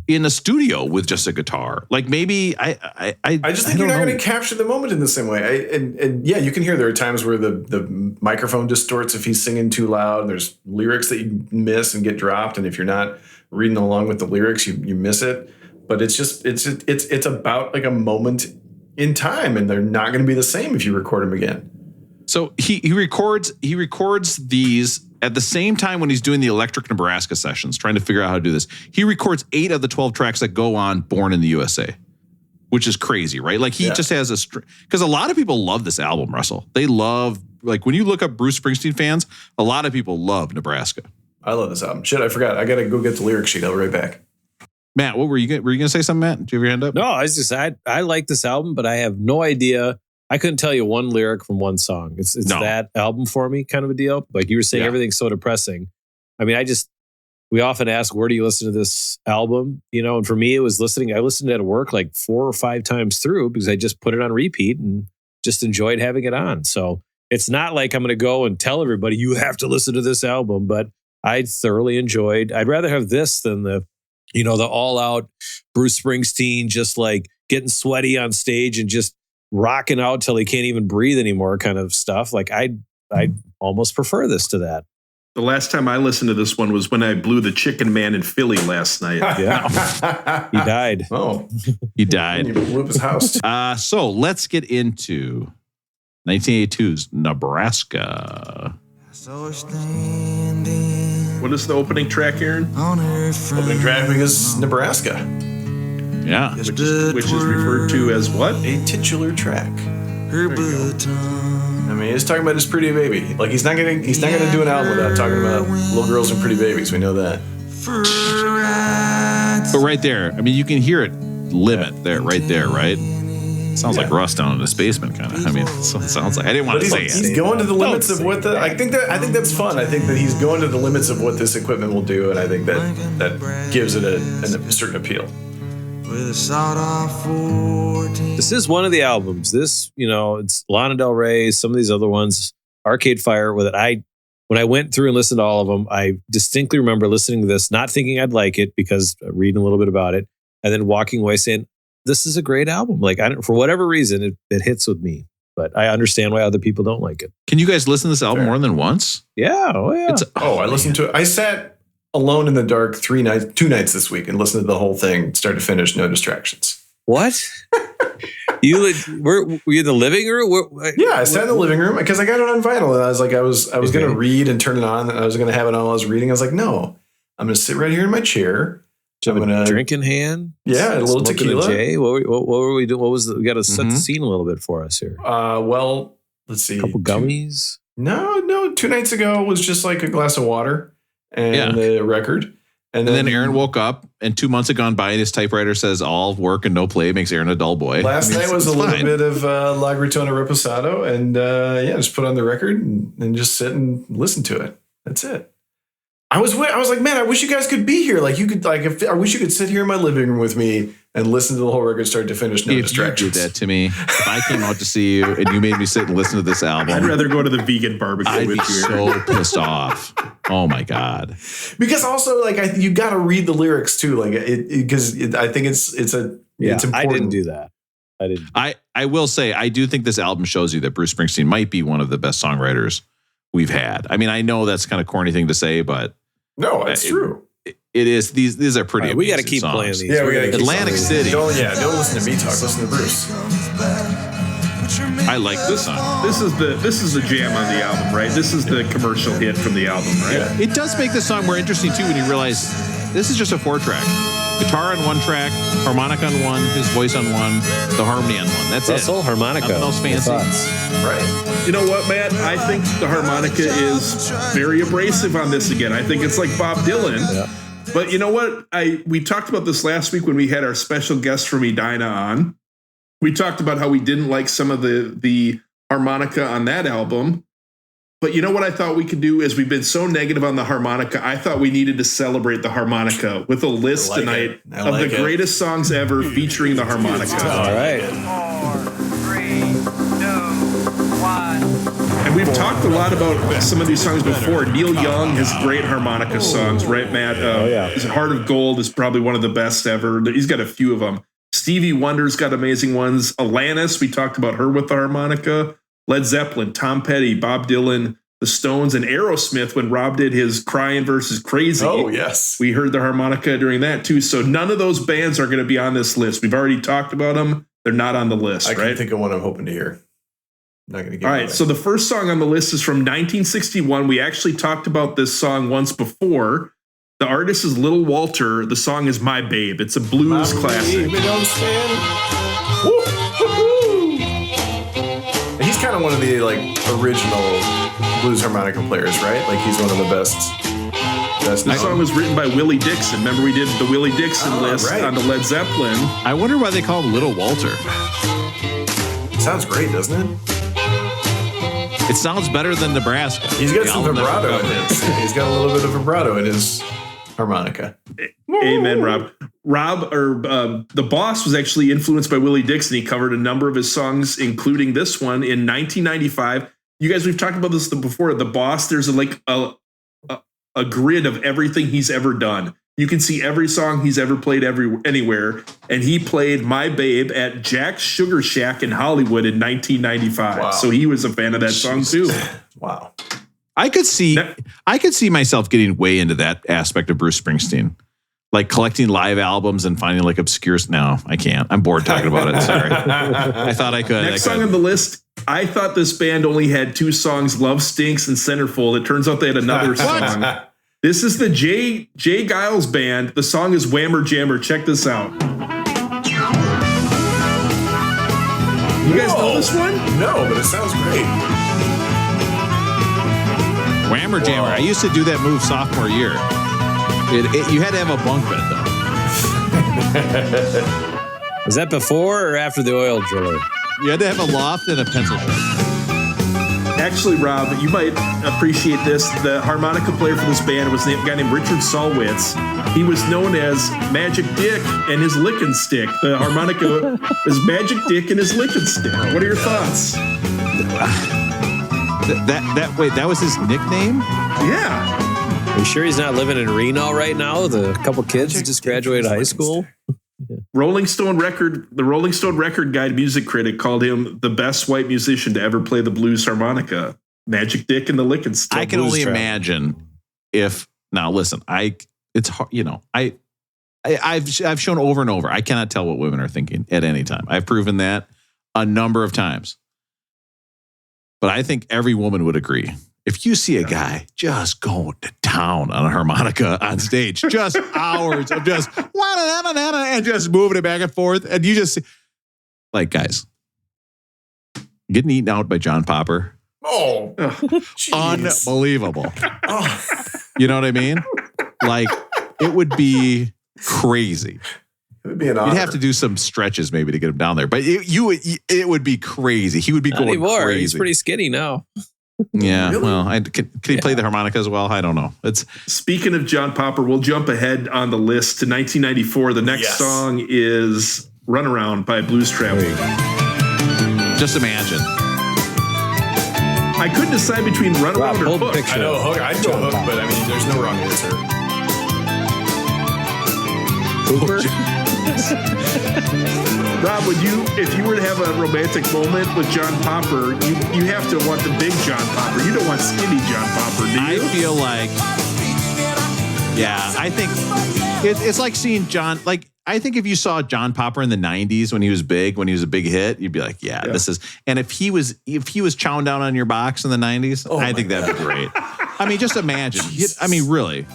Speaker 1: in a studio with just a guitar? Like, maybe I
Speaker 3: just think you're not going to capture the moment in the same way. And you can hear there are times where the microphone distorts if he's singing too loud. And there's lyrics that you miss and get dropped, and if you're not reading along with the lyrics, you miss it. But it's about like a moment in time, and they're not going to be the same if you record them again.
Speaker 1: So he records these at the same time when he's doing the Electric Nebraska sessions, trying to figure out how to do this. He records 8 of the 12 tracks that go on Born in the USA, which is crazy, right? Like, he just has because a lot of people love this album, Russell. They love, like, when you look up Bruce Springsteen fans, a lot of people love Nebraska.
Speaker 3: I love this album. Shit, I forgot. I got to go get the lyric sheet. I'll be right back.
Speaker 1: Matt, what were you going to say something, Matt? Do you have your hand up?
Speaker 4: No, I was just I like this album, but I have no idea. I couldn't tell you one lyric from one song. It's that album for me kind of a deal. Like you were saying, everything's so depressing. I mean, we often ask, where do you listen to this album? You know, and for me, it was listening. I listened to it at work like 4 or 5 times through because I just put it on repeat and just enjoyed having it on. So it's not like I'm going to go and tell everybody you have to listen to this album, but I thoroughly enjoyed. I'd rather have this than the all out Bruce Springsteen, just like getting sweaty on stage and just rocking out till he can't even breathe anymore kind of stuff. Like I almost prefer this to that.
Speaker 2: The last time I listened to this one was when I blew the Chicken Man in Philly last night.
Speaker 4: Yeah. He died.
Speaker 3: Oh,
Speaker 1: he died.
Speaker 3: He blew up his house.
Speaker 1: So let's get into 1982's Nebraska.
Speaker 2: What is the opening track, Aaron?
Speaker 3: Opening track is Nebraska.
Speaker 1: Yeah.
Speaker 2: Which is referred to as what?
Speaker 3: A titular track. I mean, he's talking about his pretty baby. Like he's not gonna do an album without talking about little girls and pretty babies. We know that.
Speaker 1: But right there, I mean, you can hear it limit there, right there, right? Sounds like Russ down in his basement, kind of. I mean, that's what it sounds like. I didn't want to say it.
Speaker 3: He's going to the limits of what I think that's fun. I think that he's going to the limits of what this equipment will do, and I think that gives it a certain appeal.
Speaker 4: This is one of the albums. This, it's Lana Del Rey, some of these other ones, Arcade Fire, when I went through and listened to all of them, I distinctly remember listening to this, not thinking I'd like it because reading a little bit about it, and then walking away saying, this is a great album. Like, for whatever reason, it hits with me, but I understand why other people don't like it.
Speaker 1: Can you guys listen to this album more than once?
Speaker 4: Yeah. Oh, yeah.
Speaker 3: I listened to it. I sat alone in the dark 2 nights this week and listened to the whole thing, start to finish, no distractions.
Speaker 4: What? Were you in the living room?
Speaker 3: Yeah, I sat in the living room because I got it on vinyl, and I was like, I was going to read and turn it on, and I was going to have it on while I was reading. I was like, no, I'm going to sit right here in my chair.
Speaker 4: Do you have a drink in hand?
Speaker 3: Yeah, a little tequila.
Speaker 4: What were we doing? We got to set the scene a little bit for us here.
Speaker 3: Well, let's see.
Speaker 4: A couple gummies?
Speaker 3: No. 2 nights ago was just like a glass of water and the record.
Speaker 1: And then Aaron woke up, and 2 months had gone by, and his typewriter says all work and no play makes Aaron a dull boy.
Speaker 3: Last night was a little bit of La Gritona Reposado, and just put on the record and just sit and listen to it. That's it. I was like, man, I wish you guys could be here. Like, you could, I wish you could sit here in my living room with me and listen to the whole record start to finish. No distractions.
Speaker 1: If you did that to me, if I came out to see you and you made me sit and listen to this album,
Speaker 2: I'd rather go to the vegan barbecue
Speaker 1: I'd
Speaker 2: with
Speaker 1: be
Speaker 2: you.
Speaker 1: so pissed off. Oh my God.
Speaker 3: Because also, like, you got to read the lyrics too. Like, because I think it's important.
Speaker 4: I didn't do that.
Speaker 1: I will say, I do think this album shows you that Bruce Springsteen might be one of the best songwriters we've had. I mean, I know that's kind of corny thing to say, but
Speaker 3: no, it's true.
Speaker 1: It is. These are pretty.
Speaker 4: We got to keep playing these.
Speaker 3: Yeah, we got to keep
Speaker 1: Atlantic City.
Speaker 3: Don't listen to me talk. Listen to Bruce.
Speaker 1: I like this song.
Speaker 2: This is the jam on the album, right? This is the commercial hit from the album, right?
Speaker 3: Yeah.
Speaker 1: It does make the song more interesting too when you realize this is just a 4-track. Guitar on 1 track, harmonica on 1, his voice on 1, the harmony on 1. That's
Speaker 4: Russell,
Speaker 1: it.
Speaker 4: harmonica.
Speaker 1: Nothing else fancy.
Speaker 3: Right.
Speaker 2: You know what, Matt? I think the harmonica is very abrasive on this again. I think it's like Bob Dylan.
Speaker 4: Yeah.
Speaker 2: But you know what? We talked about this last week when we had our special guest from Edina on. We talked about how we didn't like some of the harmonica on that album. But you know what I thought we could do is we've been so negative on the harmonica. I thought we needed to celebrate the harmonica with a list tonight of the greatest songs ever featuring the harmonica.
Speaker 4: All right.
Speaker 5: 4, 3, 2, 1.
Speaker 2: And we've talked a lot about some of these songs before. Neil Young has great harmonica songs, right, Matt? His Heart of Gold is probably one of the best ever. He's got a few of them. Stevie Wonder's got amazing ones. Alanis, we talked about her with the harmonica. Led Zeppelin, Tom Petty, Bob Dylan, the Stones, and Aerosmith when Rob did his Crying versus Crazy.
Speaker 3: Oh, yes.
Speaker 2: We heard the harmonica during that, too. So none of those bands are going to be on this list. We've already talked about them. They're not on the list,
Speaker 3: I
Speaker 2: right?
Speaker 3: can think of one I'm hoping to hear. I'm not going to get
Speaker 2: All right, so the first song on the list is from 1961. We actually talked about this song once before. The artist is Little Walter. The song is My Babe. It's a blues classic.
Speaker 3: He's kind of one of the original blues harmonica players, right? Like he's one of the best That's
Speaker 2: The song was written by Willie Dixon. Remember, we did the Willie Dixon list
Speaker 3: right.
Speaker 2: on the Led Zeppelin.
Speaker 1: I wonder why they call him Little Walter.
Speaker 3: Sounds great, doesn't it?
Speaker 1: It sounds better than Nebraska.
Speaker 3: He's got
Speaker 1: The
Speaker 3: some
Speaker 1: album that
Speaker 3: vibrato
Speaker 1: we
Speaker 3: in
Speaker 1: covered.
Speaker 3: his. He's got a little bit of vibrato in his harmonica.
Speaker 2: Amen, Rob. The Boss was actually influenced by Willie Dixon. He covered a number of his songs, including this one in 1995. You guys, we've talked about this before. The Boss, there's a grid of everything he's ever done. You can see every song he's ever played anywhere. And he played My Babe at Jack's Sugar Shack in Hollywood in 1995.
Speaker 3: Wow.
Speaker 2: So he was a fan of that song too.
Speaker 3: Wow.
Speaker 1: I could see myself getting way into that aspect of Bruce Springsteen, like collecting live albums and finding like obscure. No, I can't. I'm bored talking about it. Sorry. I thought I could.
Speaker 2: Next song on the list. I thought this band only had 2 songs, Love Stinks and Centerfold. It turns out they had another song. This is the Jay Giles Band. The song is Whammer Jammer. Check this out. You guys know this one?
Speaker 3: No, but it sounds great.
Speaker 1: Whammer Jammer. I used to do that move sophomore year. You had to have a bunk bed though.
Speaker 4: Was that before or after the oil driller?
Speaker 1: You had to have a loft and a pencil sharpener.
Speaker 2: Actually, Rob, you might appreciate this. The harmonica player for this band was a guy named Richard Solwitz. He was known as Magic Dick and his licking stick. The harmonica is Magic Dick and his licking stick. What are your thoughts?
Speaker 1: That was his nickname?
Speaker 2: Yeah.
Speaker 4: Are you sure he's not living in Reno right now with a couple kids who just graduated high school?
Speaker 2: The Rolling Stone Record Guide music critic called him the best white musician to ever play the blues harmonica. Magic Dick and the licking stick.
Speaker 1: I can only imagine if now listen, it's hard, I've shown over and over. I cannot tell what women are thinking at any time. I've proven that a number of times. But I think every woman would agree. If you see a guy just going to town on a harmonica on stage, just hours of just and just moving it back and forth, and you just like guys getting eaten out by John Popper.
Speaker 3: Oh,
Speaker 1: unbelievable. You know what I mean? Like it would be crazy.
Speaker 3: It would be an honor.
Speaker 1: You'd have to do some stretches maybe to get him down there, but it would be crazy. He would be going crazy.
Speaker 4: He's pretty skinny now.
Speaker 1: Yeah,
Speaker 3: Really?
Speaker 1: well, can he play the harmonica as well? I don't know.
Speaker 2: Speaking of John Popper, we'll jump ahead on the list to 1994. The next song is Runaround by Blues Traveler.
Speaker 1: Just imagine.
Speaker 2: I couldn't decide between Runaround or Hook.
Speaker 3: I know Hook. I'd go Hook, but I mean, there's no wrong answer.
Speaker 4: Cooper?
Speaker 2: Rob, if you were to have a romantic moment with John Popper, you have to want the big John Popper. You don't want skinny John Popper, do you?
Speaker 1: I feel like, I think it's like seeing John. Like I think if you saw John Popper in the '90s when he was big, when he was a big hit, you'd be like, this is. And if he was chowing down on your box in the '90s, I think that'd be great. I mean, just imagine. I mean, really.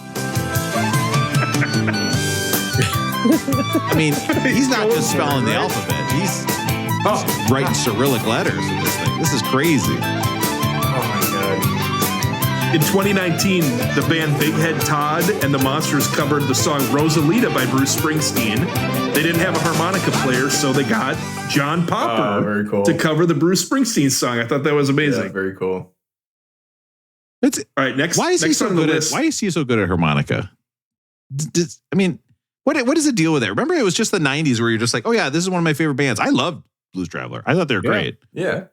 Speaker 1: I mean, he's not just spelling the alphabet. He's writing Cyrillic letters in this thing. This is crazy.
Speaker 3: Oh my God.
Speaker 2: In 2019, the band Big Head Todd and the Monsters covered the song Rosalita by Bruce Springsteen. They didn't have a harmonica player, so they got John Popper
Speaker 3: very cool.
Speaker 2: to cover the Bruce Springsteen song. I thought that was amazing.
Speaker 3: Yeah, very cool.
Speaker 2: All right, next.
Speaker 1: Why is he so good at? Why is he so good at harmonica? I mean. What is the deal with that? Remember, it was just the 90s where you're just like, oh, yeah, this is one of my favorite bands. I love Blues Traveler. I thought they were great.
Speaker 3: Yeah.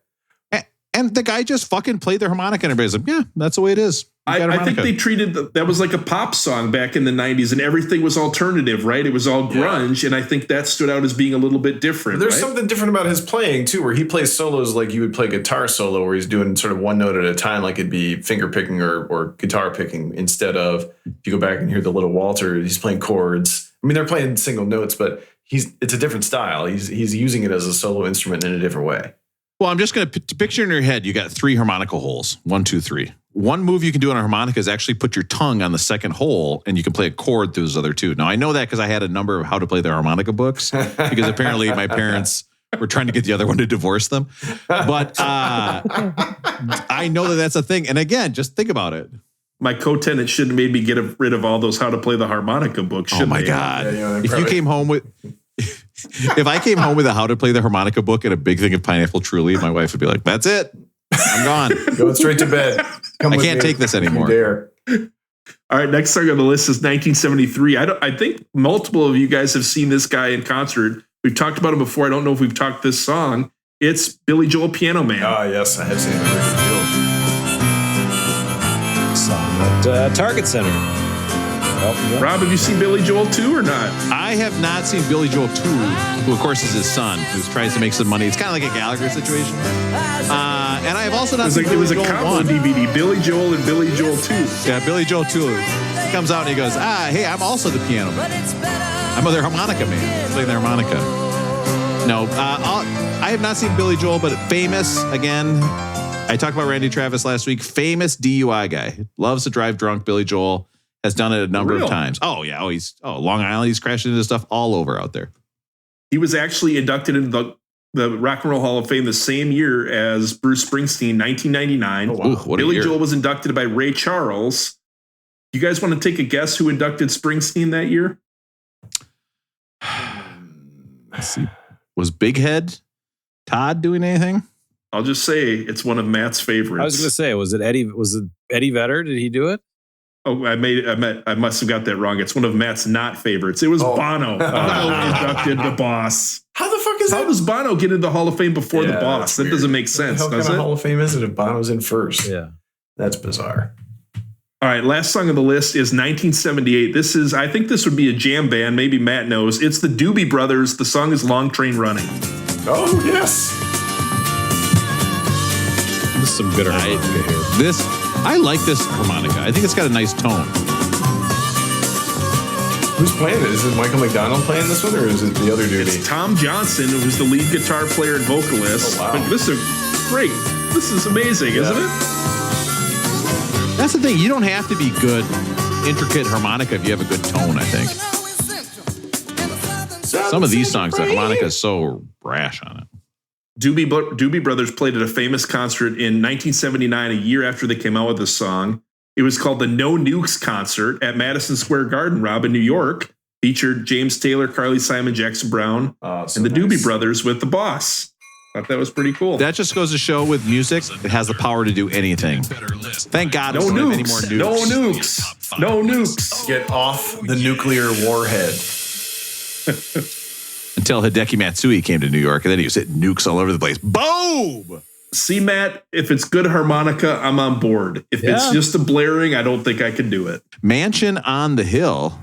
Speaker 1: And the guy just fucking played the harmonica and everybody's like, yeah, that's the way it is.
Speaker 2: I think they treated that was like a pop song back in the 90s and everything was alternative, right? It was all grunge. And I think that stood out as being a little bit different.
Speaker 3: There's something different about his playing, too, where he plays solos like you would play guitar solo, where he's doing sort of one note at a time, like it'd be finger picking or guitar picking, instead of, if you go back and hear the Little Walter, he's playing chords. I mean, they're playing single notes, but it's a different style. He's using it as a solo instrument in a different way.
Speaker 1: Well, I'm just going to picture in your head, you got 3 harmonica holes. 1, 2, 3. One move you can do on a harmonica is actually put your tongue on the second hole and you can play a chord through those other 2. Now, I know that because I had a number of how to play the harmonica books because apparently my parents were trying to get the other one to divorce them. But I know that that's a thing. And again, just think about it.
Speaker 2: my co-tenant should have made me get rid of all those how to play the harmonica books.
Speaker 1: Oh my God. If you came home with, if I came home with a how to play the harmonica book and a big thing of pineapple Truly, my wife would be like, that's it. I'm gone.
Speaker 3: Going straight to bed.
Speaker 1: I can't take this anymore.
Speaker 3: Dare.
Speaker 2: All right, next song on the list is 1973. I think multiple of you guys have seen this guy in concert. We've talked about him before. I don't know if we've talked this song. It's Billy Joel, Piano Man.
Speaker 3: Ah, yes, I have seen it.
Speaker 4: Song at Target Center.
Speaker 2: Rob, have you seen Billy Joel 2 or not?
Speaker 1: I have not seen Billy Joel 2, who of course is his son, who tries to make some money. It's kind of like a Gallagher situation. And I have also not seen Billy Joel 1.
Speaker 2: It was a combo DVD, Billy Joel and Billy Joel 2.
Speaker 1: Yeah, Billy Joel 2. He comes out and he goes, hey, I'm also the piano man. I'm the harmonica man. Playing the harmonica. No, I have not seen Billy Joel, but famous, again, I talked about Randy Travis last week, famous DUI guy. Loves to drive drunk. Billy Joel has done it a number of times. Oh, yeah. Long Island. He's crashed into stuff all over out there.
Speaker 2: He was actually inducted into the Rock and Roll Hall of Fame the same year as Bruce Springsteen, 1999.
Speaker 1: Oh, wow. Ooh,
Speaker 2: Billy Joel was inducted by Ray Charles. You guys want to take a guess who inducted Springsteen that year?
Speaker 1: Let's see. Was Big Head Todd doing anything?
Speaker 2: I'll just say it's one of Matt's favorites.
Speaker 4: I was going to say, was it Eddie Vedder? Did he do it?
Speaker 2: Oh, I must have got that wrong. It's one of Matt's not favorites. It was Bono. Bono inducted the Boss.
Speaker 3: How the fuck is that?
Speaker 2: How does Bono get into the Hall of Fame before the Boss? That doesn't make sense,
Speaker 3: What
Speaker 2: does
Speaker 3: kind
Speaker 2: it?
Speaker 3: of Hall of Fame is it if Bono's in first?
Speaker 4: Yeah.
Speaker 3: That's bizarre.
Speaker 2: All right, last song on the list is 1978. I think this would be a jam band. Maybe Matt knows. It's the Doobie Brothers. The song is Long Train Running.
Speaker 3: Oh, yes.
Speaker 4: This is some good harmonica here.
Speaker 1: I like this harmonica. I think it's got a nice tone.
Speaker 3: Who's playing it? Is it Michael McDonald playing this one, or is it the other dude?
Speaker 2: It's Tom Johnson, who's the lead guitar player and vocalist.
Speaker 3: Oh, wow.
Speaker 2: But this is great. This is amazing, isn't it?
Speaker 1: That's the thing. You don't have to be good, intricate harmonica if you have a good tone, I think. Some of these songs, the harmonica is so brash on it.
Speaker 2: Doobie Brothers played at a famous concert in 1979, a year after they came out with this song. It was called the No Nukes concert at Madison Square Garden, Rob, in New York. Featured James Taylor, Carly Simon, Jackson Brown, and the Doobie Brothers with the Boss. Thought that was pretty cool.
Speaker 1: That just goes to show with music, it has the power to do anything. Thank God
Speaker 2: no
Speaker 1: we don't have any
Speaker 2: nukes.
Speaker 1: more nukes.
Speaker 2: No nukes. No nukes.
Speaker 3: Get off the nuclear warhead.
Speaker 1: Until Hideki Matsui came to New York, and then he was hitting nukes all over the place. Boom!
Speaker 2: See, Matt, if it's good harmonica, I'm on board. If it's just a blaring, I don't think I can do it.
Speaker 1: Mansion on the Hill.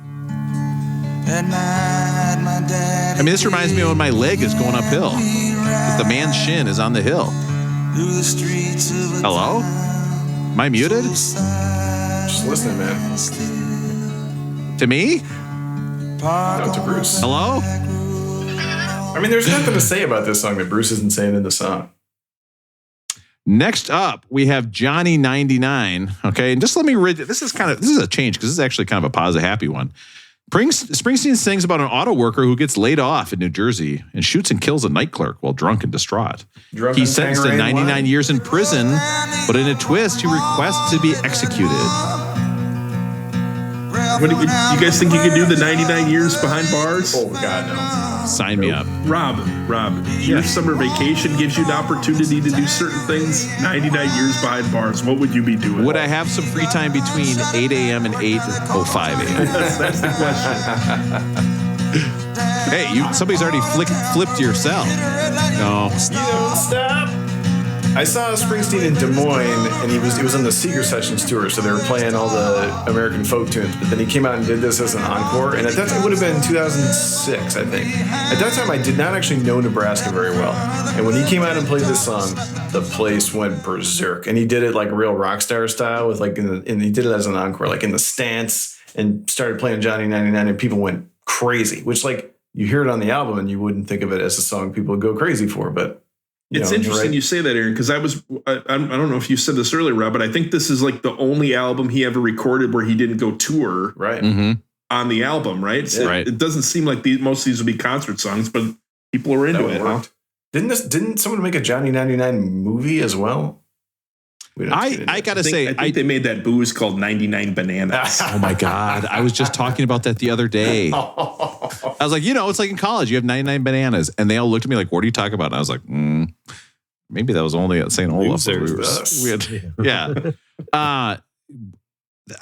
Speaker 1: I mean, this reminds me of when my leg is going uphill. The man's shin is on the hill. Hello? Am I muted?
Speaker 3: Just listening, man.
Speaker 1: To me?
Speaker 3: No, to Bruce.
Speaker 1: Hello?
Speaker 3: I mean, there's nothing to say about this song that Bruce isn't saying in the song.
Speaker 1: Next up, we have Johnny 99. Okay, and just let me read. This is a change because this is actually kind of a positive, happy one. Springsteen sings about an auto worker who gets laid off in New Jersey and shoots and kills a night clerk while drunk and distraught. He's sentenced to 99 years in prison, but in a twist, he requests to be executed.
Speaker 2: What do you guys think you could do the 99 years behind bars?
Speaker 3: Oh, God, no.
Speaker 1: Sign me up.
Speaker 2: Rob, your summer vacation gives you the opportunity to do certain things. 99 years behind bars, what would you be doing?
Speaker 1: Would I have some free time between 8 a.m. and 8:05 a.m.?
Speaker 2: That's the question.
Speaker 1: Hey, somebody's already flipped your cell. No.
Speaker 3: You don't stop. I saw Springsteen in Des Moines, and it was on the Seeger Sessions tour, so they were playing all the American folk tunes. But then he came out and did this as an encore, and at that time it would have been 2006, I think. At that time, I did not actually know Nebraska very well, and when he came out and played this song, the place went berserk. And he did it like real rock star style, with and he did it as an encore, like in the stance, and started playing Johnny 99, and people went crazy. Which, like, you hear it on the album, and you wouldn't think of it as a song people would go crazy for, but.
Speaker 2: It's interesting you say that, Aaron, because I don't know if you said this earlier, Rob, but I think this is like the only album he ever recorded where he didn't go tour on the album, right? So
Speaker 1: right.
Speaker 2: It doesn't seem like most of these would be concert songs, but people are into it. Huh?
Speaker 3: Didn't someone make a Johnny 99 movie as well?
Speaker 1: I gotta say,
Speaker 2: I think they made that booze called 99 Bananas.
Speaker 1: oh my God. I was just talking about that the other day. I was like, it's like in college, you have 99 bananas. And they all looked at me like, what are you talking about? And I was like, maybe that was only at St. Olaf. Yeah.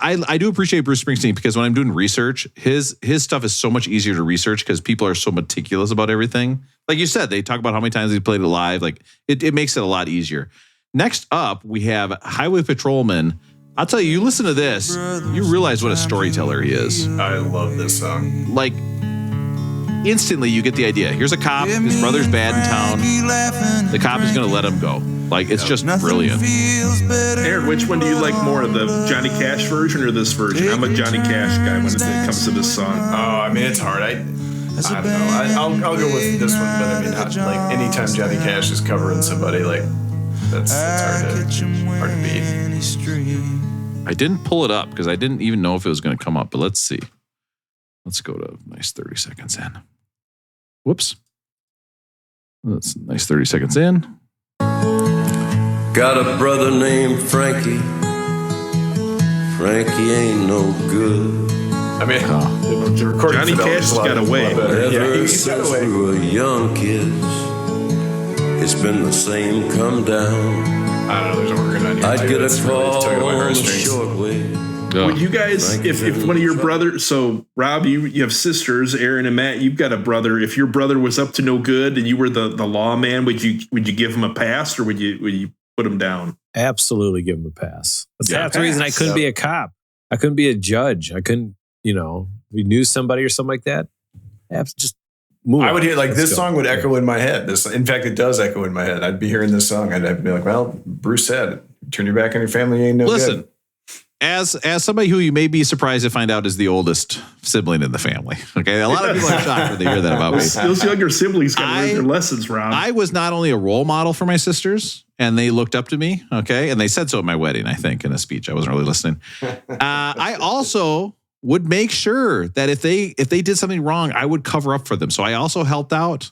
Speaker 1: I do appreciate Bruce Springsteen because when I'm doing research, his stuff is so much easier to research because people are so meticulous about everything. Like you said, they talk about how many times he played it live. Like it makes it a lot easier. Next up, we have Highway Patrolman. I'll tell you, you listen to this, you realize what a storyteller he is.
Speaker 3: I love this song.
Speaker 1: Like, instantly you get the idea. Here's a cop, his brother's bad in town. The cop is going to let him go. Like, it's just brilliant.
Speaker 2: Aaron, which one do you like more, the Johnny Cash version or this version? I'm a Johnny Cash guy when it comes to this song.
Speaker 3: Oh, I mean, it's hard. I don't know. I'll go with this one, but I mean, like anytime Johnny Cash is covering somebody, like that's hard to beat.
Speaker 1: I didn't pull it up because I didn't even know if it was going to come up, but let's see. Let's go to nice 30 seconds in. Whoops. That's nice 30 seconds in.
Speaker 11: Got a brother named Frankie. Frankie ain't no good.
Speaker 3: I mean,
Speaker 2: Johnny Cash has got away.
Speaker 11: Ever since we were young kids, it's been the same come down.
Speaker 3: I don't know, there's a working on you.
Speaker 11: I'd get a call
Speaker 3: really
Speaker 11: on the short way.
Speaker 2: Would you guys, if one of your brothers, so Rob, you have sisters, Aaron and Matt, you've got a brother. If your brother was up to no good and you were the lawman, would you give him a pass or would you put him down?
Speaker 4: Absolutely give him a pass. That's half the reason I couldn't be a cop. I couldn't be a judge. I couldn't, if we knew somebody or something like that, just move.
Speaker 3: I would hear this song would echo in my head. In fact, it does echo in my head. I'd be hearing this song. I'd be like, well, Bruce said, turn your back on your family, ain't no good.
Speaker 1: As somebody who you may be surprised to find out is the oldest sibling in the family. Okay, a lot of people are shocked when they hear that about me.
Speaker 2: Those younger siblings got to learn their lessons, Rob.
Speaker 1: I was not only a role model for my sisters, and they looked up to me. Okay, and they said so at my wedding. I think in a speech, I wasn't really listening. I also would make sure that if they did something wrong, I would cover up for them. So I also helped out.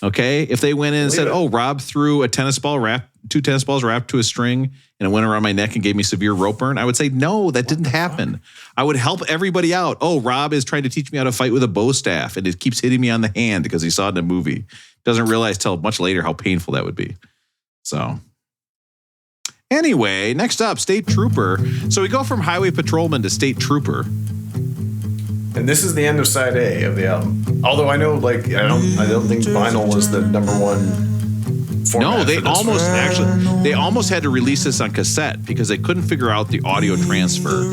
Speaker 1: Okay, if they went in and said, "Oh, Rob threw two tennis balls wrapped to a string, and it went around my neck and gave me severe rope burn," I would say, "No, that didn't happen." I would help everybody out. "Oh, Rob is trying to teach me how to fight with a bow staff, and it keeps hitting me on the hand because he saw it in a movie. Doesn't realize till much later how painful that would be." So, anyway, next up, State Trooper. So we go from Highway Patrolman to State Trooper.
Speaker 3: And this is the end of side A of the album. Although I know, I don't think vinyl was the number one format.
Speaker 1: No, they almost had to release this on cassette because they couldn't figure out the audio transfer.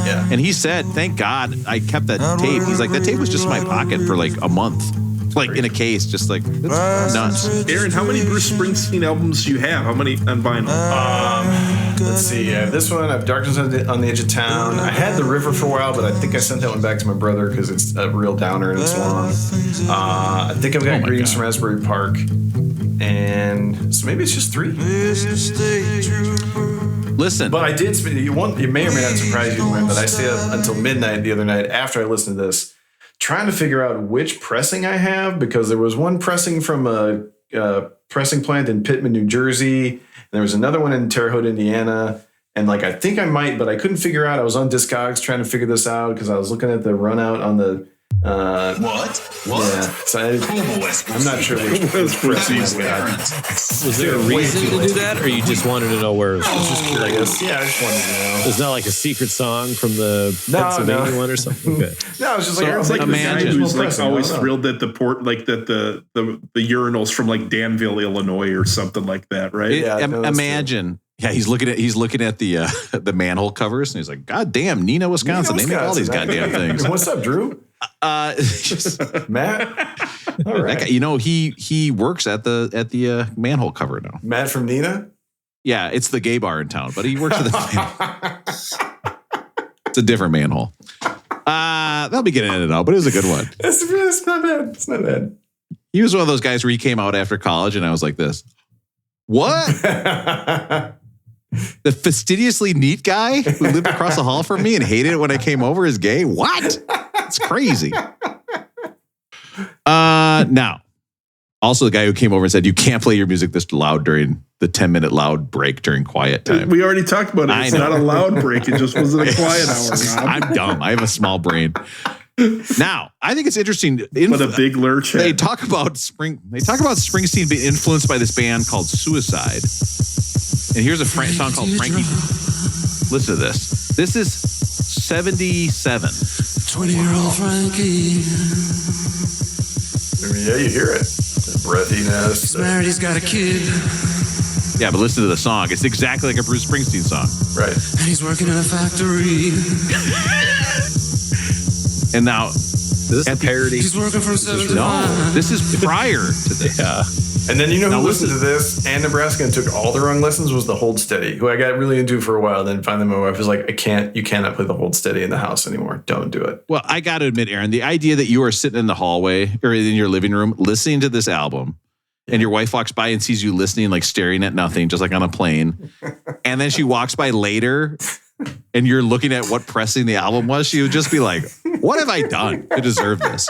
Speaker 3: Yeah.
Speaker 1: And he said, "Thank God I kept that tape." He's like, "That tape was just in my pocket for like a month." Like in a case, just like nuts.
Speaker 2: Aaron, how many Bruce Springsteen albums do you have? How many on vinyl?
Speaker 3: Let's see. I have this one. I have Darkness on the Edge of Town. I had The River for a while, but I think I sent that one back to my brother because it's a real downer and it's long. I think I've got Greetings from Asbury Park. And so maybe it's just 3.
Speaker 1: Listen.
Speaker 3: But I did spend, it may or may not surprise you, but I stayed up until midnight the other night after I listened to this, trying to figure out which pressing I have, because there was one pressing from a pressing plant in Pittman, New Jersey, and there was another one in Terre Haute, Indiana, and I think I might, but I couldn't figure out. I was on Discogs trying to figure this out because I was looking at the run out on the
Speaker 10: What?
Speaker 3: Yeah, so I'm not sure which pressing I had.
Speaker 4: Was there a reason to do that, or you just wanted to know where it was?
Speaker 3: Just curious. Yeah, I just wanted to know.
Speaker 4: It's not like a secret song from the Pennsylvania one or something. Okay.
Speaker 3: No, it's just it's
Speaker 2: like the guy who's always thrilled that the the urinals from Danville, Illinois, or something like that, right?
Speaker 1: Imagine. Yeah, he's looking at the manhole covers, and he's like, "God damn, Neenah, Wisconsin! They make all these goddamn things."
Speaker 3: What's up, Drew? Matt. All right.
Speaker 1: That guy, he works at the manhole cover now.
Speaker 3: Matt from Neenah.
Speaker 1: Yeah, it's the gay bar in town, but he works at the. It's a different manhole. That'll be getting edited out, but it was a good one.
Speaker 3: It's not bad. It's not bad.
Speaker 1: He was one of those guys where he came out after college, and I was like this. What? The fastidiously neat guy who lived across the hall from me and hated it when I came over is gay? What? It's crazy. Now, Also, the guy who came over and said, you can't play your music this loud during the 10-minute loud break during quiet time.
Speaker 2: We already talked about it. It's not a loud break. It just wasn't a quiet hour, Rob.
Speaker 1: I'm dumb. I have a small brain. Now, I think it's interesting.
Speaker 2: But a big lurch head.
Speaker 1: They talk about Springsteen being influenced by this band called Suicide. And here's a song called Frankie. Listen to this. This is 77.
Speaker 5: 20-year-old Frankie.
Speaker 3: I mean, yeah, you hear it. The breathiness.
Speaker 5: He's married, he's got a kid.
Speaker 1: Yeah, but listen to the song. It's exactly like a Bruce Springsteen song.
Speaker 3: Right.
Speaker 5: And he's working in a factory.
Speaker 1: And now,
Speaker 4: is this a parody?
Speaker 5: He's working from 7 to 9.
Speaker 1: No, this is prior to this.
Speaker 4: Yeah.
Speaker 3: And then you know
Speaker 1: Now
Speaker 3: who listened to this and Nebraska and took all the wrong lessons was the Hold Steady, who I got really into for a while. Then finally my wife was like, you cannot play the Hold Steady in the house anymore. Don't do it.
Speaker 1: Well, I got to admit, Aaron, the idea that you are sitting in the hallway or in your living room listening to this album and your wife walks by and sees you listening, like staring at nothing, just like on a plane. And then she walks by later and you're looking at what pressing the album was, she would just be like, what have I done to deserve this?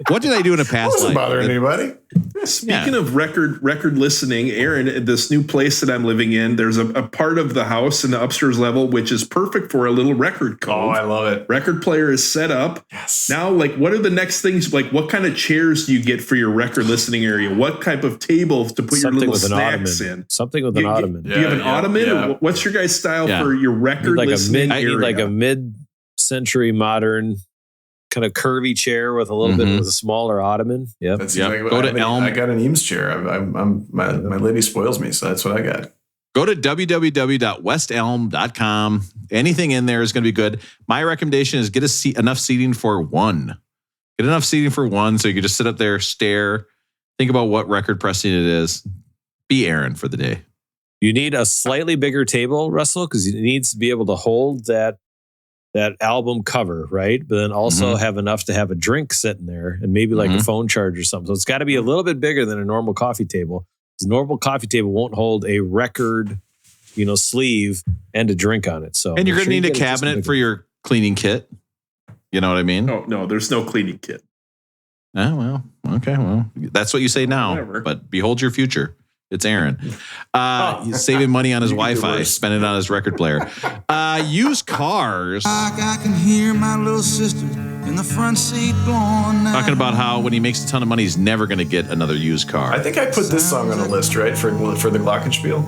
Speaker 1: What did I do in a past life?
Speaker 3: Wasn't bothering anybody.
Speaker 2: Speaking of record listening, Aaron, this new place that I'm living in, there's a part of the house in the upstairs level which is perfect for a little record cove.
Speaker 3: Oh, I love it.
Speaker 2: Record player is set up.
Speaker 3: Yes.
Speaker 2: Now, like, what are the next things? Like, what kind of chairs do you get for your record listening area? What type of table to put your little snacks in?
Speaker 4: Something with an ottoman.
Speaker 2: Do you have an ottoman?
Speaker 3: Yeah.
Speaker 2: What's your guys' style for your record listening area?
Speaker 4: I need like a mid-century modern kind of curvy chair with a little bit with a smaller ottoman. Yeah.
Speaker 1: Go to Elm.
Speaker 3: I got an Eames chair. My lady spoils me, so that's what I got.
Speaker 1: Go to www.westelm.com. Anything in there is going to be good. My recommendation is get enough seating for one. Get enough seating for one so you can just sit up there, stare, think about what record pressing it is. Be Aaron for the day.
Speaker 4: You need a slightly bigger table, Russell, because it needs to be able to hold that album cover, right? But then also have enough to have a drink sitting there and maybe like a phone charge or something. So it's got to be a little bit bigger than a normal coffee table. The normal coffee table won't hold a record, sleeve and a drink on it. So,
Speaker 1: and you're going to need a cabinet for your cleaning kit. You know what I mean?
Speaker 2: Oh, no, there's no cleaning kit.
Speaker 1: Oh, well, okay. Well, that's what you say now, but behold your future. It's Aaron. He's saving money on his Wi-Fi, spending it on his record player. Used cars.
Speaker 5: I can hear my little sister in the front seat blowing.
Speaker 1: Talking about how when he makes a ton of money, he's never going to get another used car.
Speaker 3: I think I put this song on the list, right, for the Glockenspiel.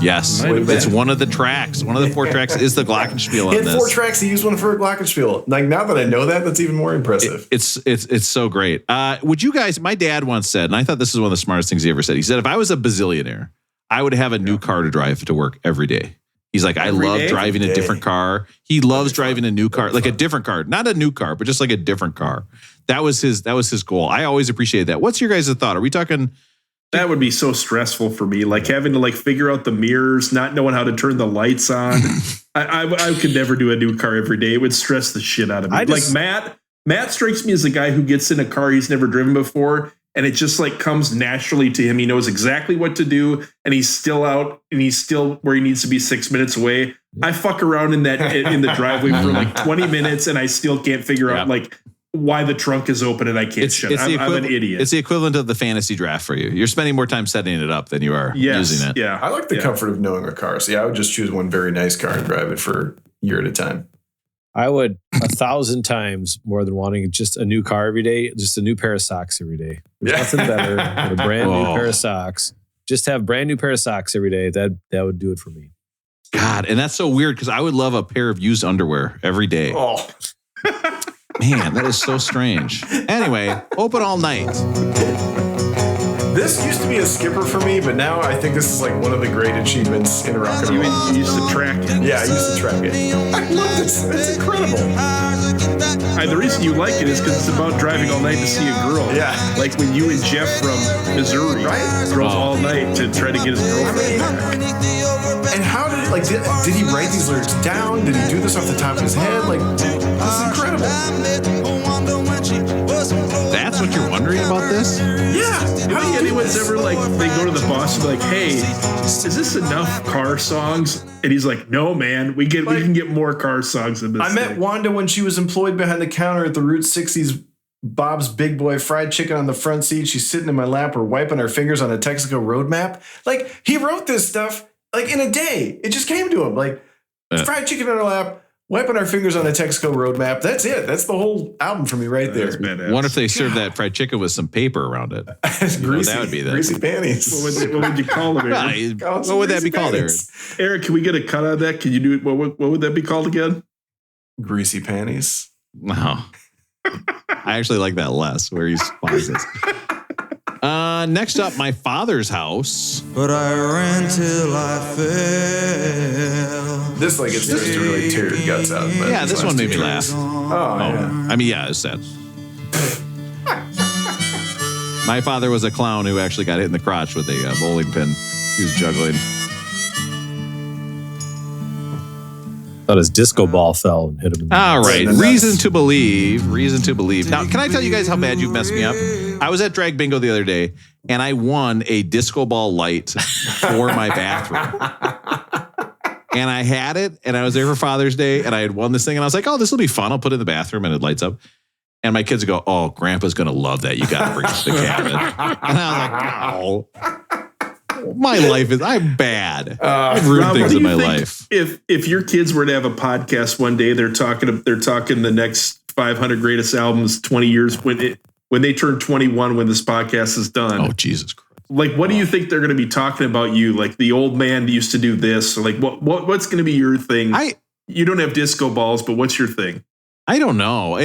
Speaker 1: Yes, it's one of the tracks. One of the 4 tracks is the Glockenspiel on
Speaker 3: He had
Speaker 1: this.
Speaker 3: 4 tracks. He used one for a Glockenspiel. Like, now that I know that, that's even more impressive.
Speaker 1: It's so great. Would you guys? My dad once said, and I thought this is one of the smartest things he ever said. He said, if I was a bazillionaire, I would have a new car to drive to work every day. He's like, I love driving a different car. He loves driving a new car, like a different car, not a new car, but just like a different car. That was his goal. I always appreciate that. What's your guys' thought? Are we talking?
Speaker 2: That would be so stressful for me, like having to figure out the mirrors, not knowing how to turn the lights on. I could never do a new car every day. It would stress the shit out of me. Matt strikes me as a guy who gets in a car he's never driven before, and it just comes naturally to him. He knows exactly what to do, and he's still out, and he's still where he needs to be 6 minutes away. I fuck around in the driveway for 20 minutes, and I still can't figure out why the trunk is open and I can't shut it. I'm an idiot.
Speaker 1: It's the equivalent of the fantasy draft for you. You're spending more time setting it up than you are using it.
Speaker 2: Yeah,
Speaker 3: I like the comfort of knowing a car. So I would just choose one very nice car and drive it for a year at a time.
Speaker 4: I would 1,000 times more than wanting just a new car every day, just a new pair of socks every day. There's nothing better than a brand new pair of socks. Just have brand new pair of socks every day. That would do it for me.
Speaker 1: God, and that's so weird because I would love a pair of used underwear every day.
Speaker 3: Oh.
Speaker 1: Man, that is so strange. Anyway, open all night.
Speaker 3: This used to be a skipper for me, but now I think this is one of the great achievements in rock and roll.
Speaker 2: You used to track it.
Speaker 3: Yeah, I used to track it. I love this. It's incredible.
Speaker 2: The reason you like it is because it's about driving all night to see a girl.
Speaker 3: Yeah.
Speaker 2: Like when you and Jeff from Missouri drove all night to try to get his girlfriend back.
Speaker 3: And how did did he write these lyrics down? Did he do this off the top of his head? This is incredible.
Speaker 1: That's what you're wondering about this?
Speaker 3: Yeah.
Speaker 2: How do anyone's ever they go to the boss and be like, hey, is this enough car songs? And he's like, no, man, we can get more car songs than this.
Speaker 3: I met Wanda when she was employed behind the counter at the Route 60's Bob's Big Boy Fried Chicken on the front seat. She's sitting in my lap. We're wiping our fingers on a Texaco road map. Like, he wrote this stuff like in a day. It just came to him. Like, fried chicken on our lap, wiping our fingers on a Texaco road map. That's it. That's the whole album for me right there.
Speaker 1: What if they served that fried chicken with some paper around it?
Speaker 3: Greasy,
Speaker 1: that would be that.
Speaker 3: Greasy panties.
Speaker 2: What would you call them, Aaron?
Speaker 1: What would that be called, Aaron?
Speaker 2: Eric, can we get a cut on that? Can you do it? What would that be called again?
Speaker 3: Greasy panties.
Speaker 1: No. I actually like that less, where he finds this. Next up, My Father's House.
Speaker 12: But I ran till I fell.
Speaker 3: This like it's just to really tear your guts out. But
Speaker 1: Yeah, this one made me laugh.
Speaker 3: Oh, yeah.
Speaker 1: I mean, yeah, it's sad. My father was a clown who actually got hit in the crotch with a bowling pin. He was juggling.
Speaker 4: Thought his disco ball fell and hit him.
Speaker 1: All right. Reason to believe. Now, can I tell you guys how bad you've messed me up? I was at Drag Bingo the other day, and I won a disco ball light for my bathroom. And I had it, and I was there for Father's Day, and I had won this thing, and I was like, oh, this will be fun. I'll put it in the bathroom, and it lights up. And my kids go, oh, Grandpa's going to love that. You got to bring it to the cabinet. And I was like, no. My life is, I'm bad. I've ruined things in my life.
Speaker 2: If your kids were to have a podcast one day, they're talking the next 500 greatest albums 20 years when they turn 21 when this podcast is done.
Speaker 1: Oh, Jesus Christ.
Speaker 2: Like, what do you think they're going to be talking about you? Like, the old man used to do this. Or like, what's going to be your thing? You don't have disco balls, but what's your thing?
Speaker 1: I don't know.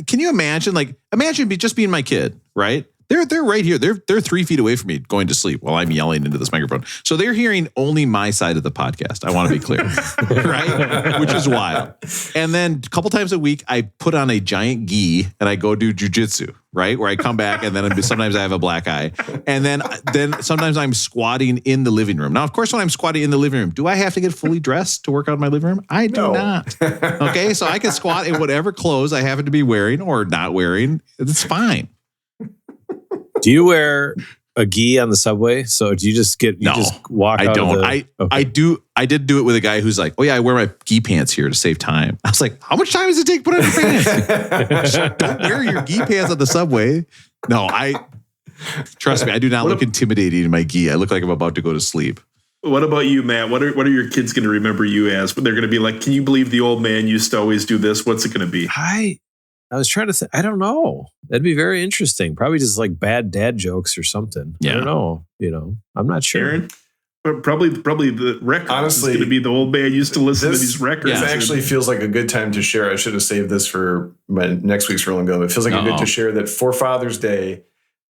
Speaker 1: Can you imagine? Like, imagine just being my kid, right? They're right here. They're 3 feet away from me going to sleep while I'm yelling into this microphone. So they're hearing only my side of the podcast. I want to be clear, right? Which is wild. And then a couple times a week, I put on a giant gi and I go do jujitsu, right? Where I come back and then sometimes I have a black eye. And then sometimes I'm squatting in the living room. Now, of course, when I'm squatting in the living room, do I have to get fully dressed to work out in my living room? I do not. Okay, so I can squat in whatever clothes I happen to be wearing or not wearing. It's fine.
Speaker 4: Do you wear a gi on the subway? So do you just just walk out? I
Speaker 1: don't. I did do it with a guy who's like, oh yeah, I wear my gi pants here to save time. I was like, how much time does it take to put on your pants? Don't wear your gi pants on the subway. No, trust me, I do not look intimidating in my gi. I look like I'm about to go to sleep.
Speaker 2: What about you, Matt? What are your kids going to remember you as? They're going to be like, can you believe the old man used to always do this? What's it going to be?
Speaker 4: I was trying to think. I don't know. That'd be very interesting. Probably just like bad dad jokes or something.
Speaker 1: Yeah.
Speaker 4: I don't know. I'm not sure.
Speaker 2: Aaron? But probably the record. Honestly, is going to be the old man used to listen to these records.
Speaker 3: This actually feels like a good time to share. I should have saved this for my next week's Rolling Go. It feels like a good to share that for Father's Day,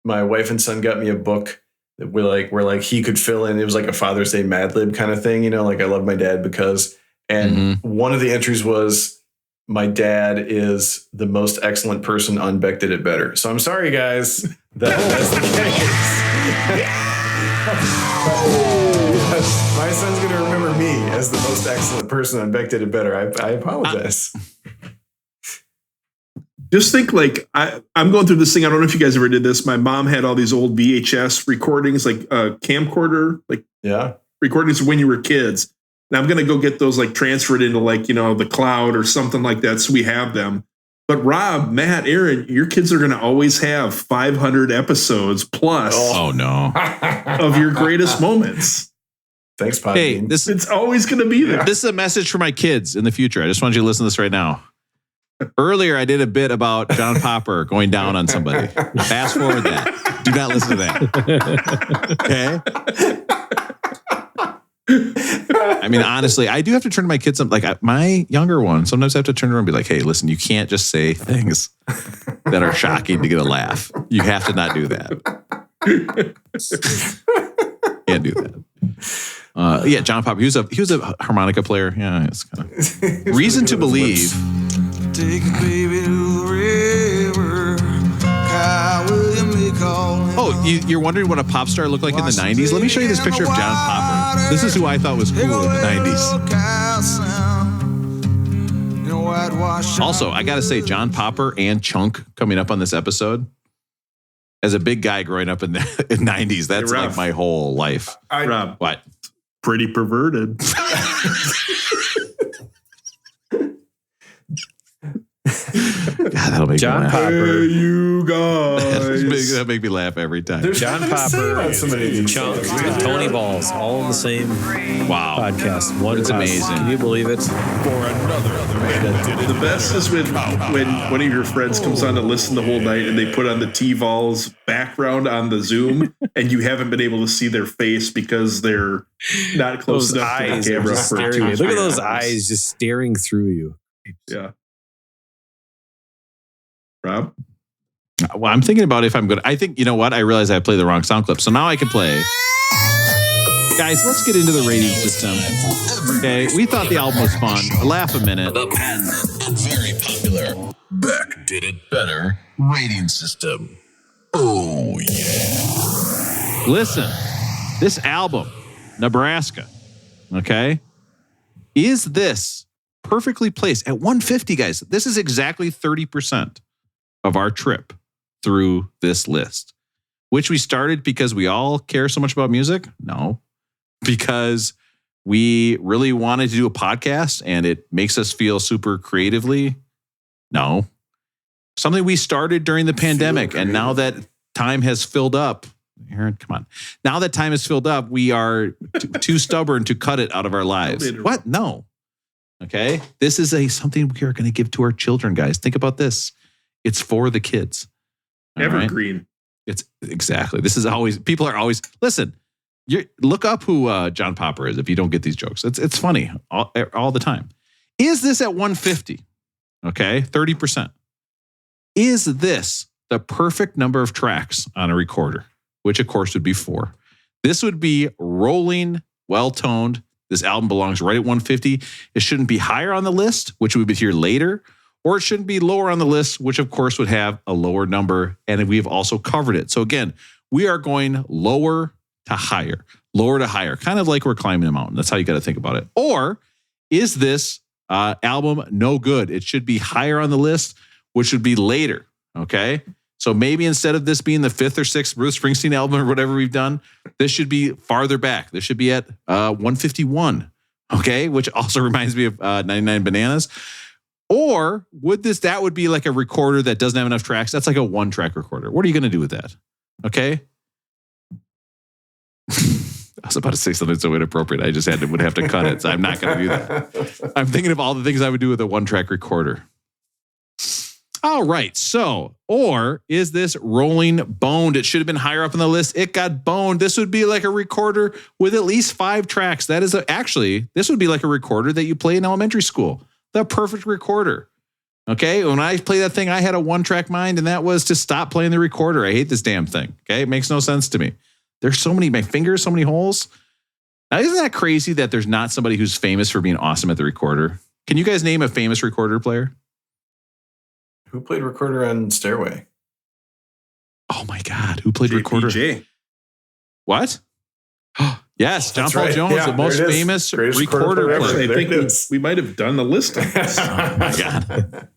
Speaker 3: my wife and son got me a book that where he could fill in. It was like a Father's Day Mad Lib kind of thing. Like I love my dad because, and one of the entries was, my dad is the most excellent person on Beck Did It Better. So I'm sorry, guys, that's the case. My son's going to remember me as the most excellent person on Beck Did It Better. I apologize.
Speaker 2: Just think, like, I'm going through this thing. I don't know if you guys ever did this. My mom had all these old VHS recordings, like camcorder, recordings when you were kids. And I'm going to go get those like transferred into the cloud or something like that. So we have them. But Rob, Matt, Aaron, your kids are going to always have 500 episodes plus.
Speaker 1: Oh no.
Speaker 2: Of your greatest moments.
Speaker 3: Thanks, Podbean.
Speaker 1: Hey,
Speaker 2: it's always going to be there.
Speaker 1: This is a message for my kids in the future. I just want you to listen to this right now. Earlier, I did a bit about John Popper going down on somebody. Fast forward that. Do not listen to that. Okay? I mean, honestly, I do have to turn to my kids. Like my younger one, sometimes I have to turn around and be like, hey, listen, you can't just say things that are shocking to get a laugh. You have to not do that. Can't do that. John Popper, he was a harmonica player. Yeah, it's kind of reason to believe.
Speaker 12: Take a baby to the river.
Speaker 1: Oh, you're wondering what a pop star looked like in the 90s? Let me show you this picture of John Popper. This is who I thought was cool in the 90s. Also, I got to say, John Popper and Chunk coming up on this episode. As a big guy growing up in the 90s, that's like my whole life.
Speaker 2: Rob,
Speaker 1: what?
Speaker 2: Pretty perverted.
Speaker 1: God, That'll make
Speaker 4: John
Speaker 1: me laugh.
Speaker 4: Popper.
Speaker 2: You guys.
Speaker 1: That make me laugh every time.
Speaker 3: There's
Speaker 4: John
Speaker 3: nothing to say
Speaker 4: Popper,
Speaker 3: about somebody who
Speaker 4: Chunk,
Speaker 3: says
Speaker 4: and Tony Balls, all in the same podcast. One
Speaker 1: That's
Speaker 4: podcast.
Speaker 1: amazing.
Speaker 4: Can you believe it?
Speaker 2: The best is when one of your friends comes on to listen the whole night and they put on the T-Vols background on the Zoom and you haven't been able to see their face because they're not close
Speaker 4: Those
Speaker 2: enough to
Speaker 4: eyes
Speaker 2: the
Speaker 4: are
Speaker 2: camera
Speaker 4: just
Speaker 2: for
Speaker 4: staring at you.
Speaker 2: 2
Speaker 4: Look at those
Speaker 2: hours.
Speaker 4: eyes just staring through you.
Speaker 2: Yeah. Rob?
Speaker 1: Well, I'm thinking about if I'm good. I think, you know what? I realized I played the wrong sound clip. So now I can play. Guys, let's get into the rating system. Okay, we thought the album was fun. Laugh a minute.
Speaker 10: The patented and very popular Beck Did It Better rating system. Oh, yeah.
Speaker 1: Listen, this album, Nebraska, okay, is this perfectly placed at 150, guys? This is exactly 30% of our trip through this list, which we started because we all care so much about music? No, because we really wanted to do a podcast and it makes us feel super creatively? No. Something we started during the pandemic, and now that time has filled up, Aaron, come on. Now that time is filled up, we are too stubborn to cut it out of our lives. What? No. Okay. This is something we are going to give to our children, guys. Think about this. It's for the kids. All right?
Speaker 2: Evergreen.
Speaker 1: It's exactly. This is always, people are always, listen, look up who John Popper is if you don't get these jokes. It's funny all the time. Is this at 150? Okay. 30%. Is this the perfect number of tracks on a recorder? Which of course would be 4. This would be rolling, well-toned. This album belongs right at 150. It shouldn't be higher on the list, which we would hear later, or it shouldn't be lower on the list, which of course would have a lower number. And we've also covered it. So again, we are going lower to higher, kind of like we're climbing a mountain. That's how you got to think about it. Or is this album no good? It should be higher on the list, which would be later. Okay. So maybe instead of this being the 5th or 6th Bruce Springsteen album or whatever we've done, this should be farther back. This should be at 151. Okay. Which also reminds me of 99 Bananas. Or that would be like a recorder that doesn't have enough tracks. That's like a 1-track recorder. What are you going to do with that? Okay. I was about to say something so inappropriate. I just would have to cut it. So I'm not going to do that. I'm thinking of all the things I would do with a 1-track recorder. All right. So, or is this rolling boned? It should have been higher up on the list. It got boned. This would be like a recorder with at least 5 tracks. That is actually, this would be like a recorder that you play in elementary school. The perfect recorder. Okay. When I play that thing, I had a 1-track mind, and that was to stop playing the recorder. I hate this damn thing. Okay. It makes no sense to me. There's my fingers, so many holes. Now, isn't that crazy that there's not somebody who's famous for being awesome at the recorder? Can you guys name a famous recorder player?
Speaker 3: Who played recorder on Stairway?
Speaker 1: Oh my God. Who played recorder?
Speaker 2: JPJ.
Speaker 1: What? Yes, John
Speaker 3: That's
Speaker 1: Paul
Speaker 3: right.
Speaker 1: Jones,
Speaker 3: Yeah,
Speaker 1: the most
Speaker 3: there it is.
Speaker 1: famous
Speaker 3: Greatest
Speaker 1: recorder
Speaker 3: recorder
Speaker 1: player.
Speaker 3: ever.
Speaker 2: I think we might have done the list on this.
Speaker 1: Oh my God.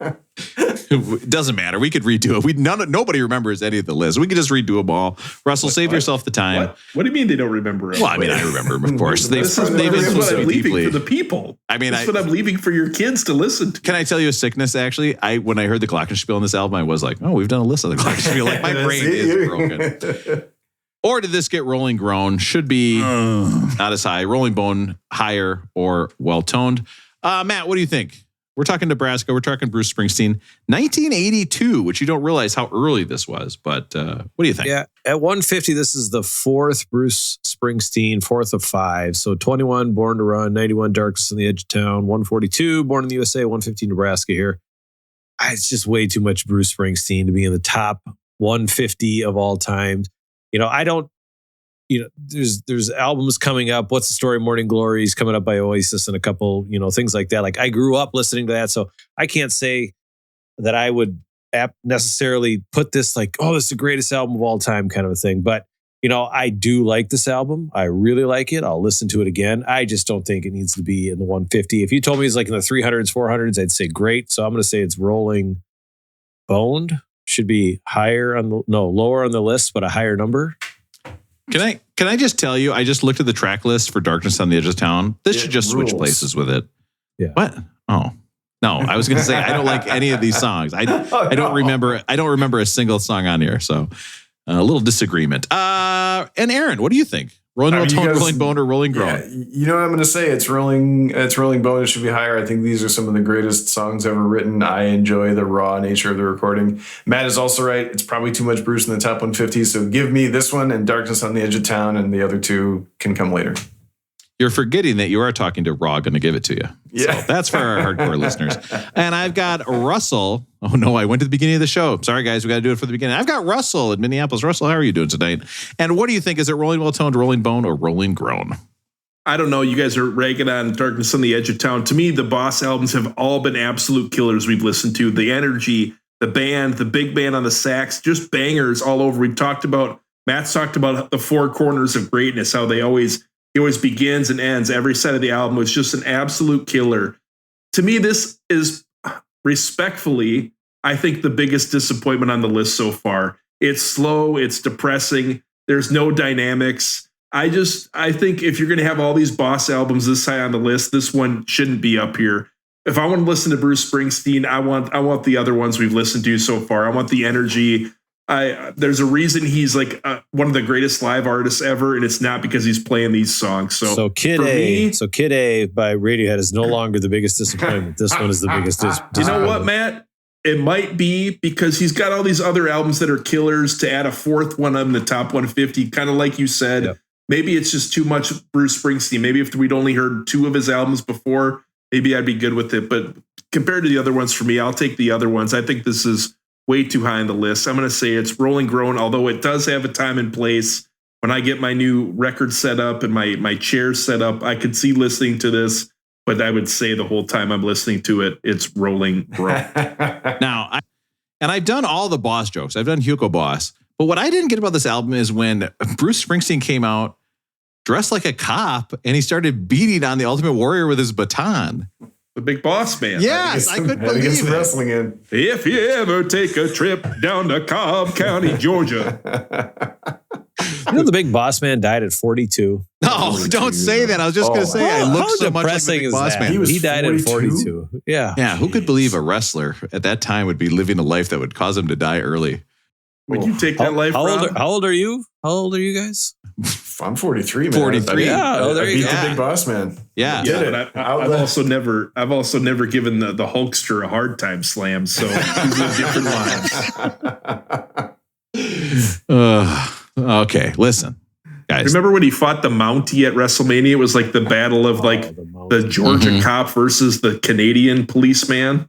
Speaker 1: It doesn't matter. We could redo it. Nobody remembers any of the lists. We could just redo them all. Russell, save yourself the time.
Speaker 2: What do you mean they don't remember it?
Speaker 1: Well, I mean, I remember them, of course. They've
Speaker 2: This is
Speaker 1: been
Speaker 2: what I'm leaving
Speaker 1: deeply.
Speaker 2: for the people.
Speaker 1: I mean,
Speaker 2: That's what I'm leaving for your kids to listen to.
Speaker 1: Can I tell you a sickness, actually? When I heard the Glockenspiel on this album, I was like, oh, we've done a list of the Glockenspiel. Like, my brain is broken. Or did this get Rolling Grown? Should be not as high. Rolling Bone, higher or well-toned. Matt, what do you think? We're talking Nebraska. We're talking Bruce Springsteen. 1982, which you don't realize how early this was. But what do you think?
Speaker 4: Yeah, at 150, this is the 4th Bruce Springsteen, 4th of 5. So 21, Born to Run, 91, Darkness on the Edge of Town, 142, Born in the USA, 115, Nebraska here. It's just way too much Bruce Springsteen to be in the top 150 of all time. I don't, there's albums coming up. What's the Story? Morning Glories coming up by Oasis and a couple, things like that. Like I grew up listening to that. So I can't say that I would necessarily put this like, oh, this is the greatest album of all time kind of a thing. But, I do like this album. I really like it. I'll listen to it again. I just don't think it needs to be in the 150. If you told me it's like in the 300s, 400s, I'd say great. So I'm going to say it's Rolling Boned. Should be lower on the list, but a higher number.
Speaker 1: Can I just tell you, I just looked at the track list for Darkness on the Edge of Town. This should just switch places with it.
Speaker 4: Yeah.
Speaker 1: What? Oh, No, I was going to say I don't like any of these songs. I don't remember. I don't remember a single song on here. So a little disagreement. And Aaron, what do you think? Rolling Tone, Rolling Bone, or Rolling Groan?
Speaker 3: Yeah, you know what I'm going to say? It's Rolling Bone. It should be higher. I think these are some of the greatest songs ever written. I enjoy the raw nature of the recording. Matt is also right. It's probably too much Bruce in the top 150. So give me this one and Darkness on the Edge of Town, and the other two can come later.
Speaker 1: You're forgetting that you are talking to Raw, going to give it to you.
Speaker 3: Yeah.
Speaker 1: So that's for our hardcore listeners. And I've got Russell. Oh, no, I went to the beginning of the show. Sorry, guys. We got to do it for the beginning. I've got Russell in Minneapolis. Russell, how are you doing tonight? And what do you think? Is it Rolling Well Toned, Rolling Bone, or Rolling Groan?
Speaker 2: I don't know. You guys are ragging on Darkness on the Edge of Town. To me, the Boss albums have all been absolute killers we've listened to. The energy, the band, the big band on the sax, just bangers all over. Matt's talked about the four corners of greatness, how he always begins and ends. Every side of the album was just an absolute killer. To me, this is respectfully, I think, the biggest disappointment on the list so far. It's slow. It's depressing. There's no dynamics. I think if you're going to have all these Boss albums this high on the list, this one shouldn't be up here. If I want to listen to Bruce Springsteen, I want the other ones we've listened to so far. I want the energy. There's a reason he's like one of the greatest live artists ever, and it's not because he's playing these songs. So
Speaker 4: Kid A by Radiohead is no longer the biggest disappointment. This one is the biggest disappointment.
Speaker 2: You know what, Matt? It might be because he's got all these other albums that are killers. To add a fourth one in the top 150, kind of like you said,
Speaker 4: Yep.
Speaker 2: Maybe it's just too much Bruce Springsteen. Maybe if we'd only heard two of his albums before, maybe I'd be good with it. But compared to the other ones, for me, I'll take the other ones. I think this is way too high on the list. I'm going to say it's Rolling Groan, although it does have a time and place. When I get my new record set up and my chair set up, I could see listening to this, but I would say the whole time I'm listening to it, it's Rolling Groan.
Speaker 1: Now, I've done all the Boss jokes. I've done Hugo Boss. But what I didn't get about this album is when Bruce Springsteen came out dressed like a cop and he started beating on the Ultimate Warrior with his baton.
Speaker 2: The Big Boss Man.
Speaker 1: Yes, I couldn't believe it.
Speaker 3: Wrestling in.
Speaker 2: If you ever take a trip down to Cobb County, Georgia.
Speaker 4: You know, the Big Boss Man died at 42.
Speaker 1: No, don't say that. I was just going to say, I look so much like the Big Boss Man.
Speaker 4: He died at 42. Yeah.
Speaker 1: Yeah. Who could believe a wrestler at that time would be living a life that would cause him to die early?
Speaker 2: Would you take that life, Rob?
Speaker 4: How old are you? How old are you guys?
Speaker 3: I'm 43, man.
Speaker 1: 43.
Speaker 3: I beat
Speaker 1: go.
Speaker 3: the Big Boss Man.
Speaker 1: Yeah.
Speaker 2: But I've also never given the Hulkster a hard time slam. So these are different lines.
Speaker 1: Okay, listen, guys.
Speaker 2: Remember when he fought the Mountie at WrestleMania? It was like the battle of the Georgia cop versus the Canadian policeman.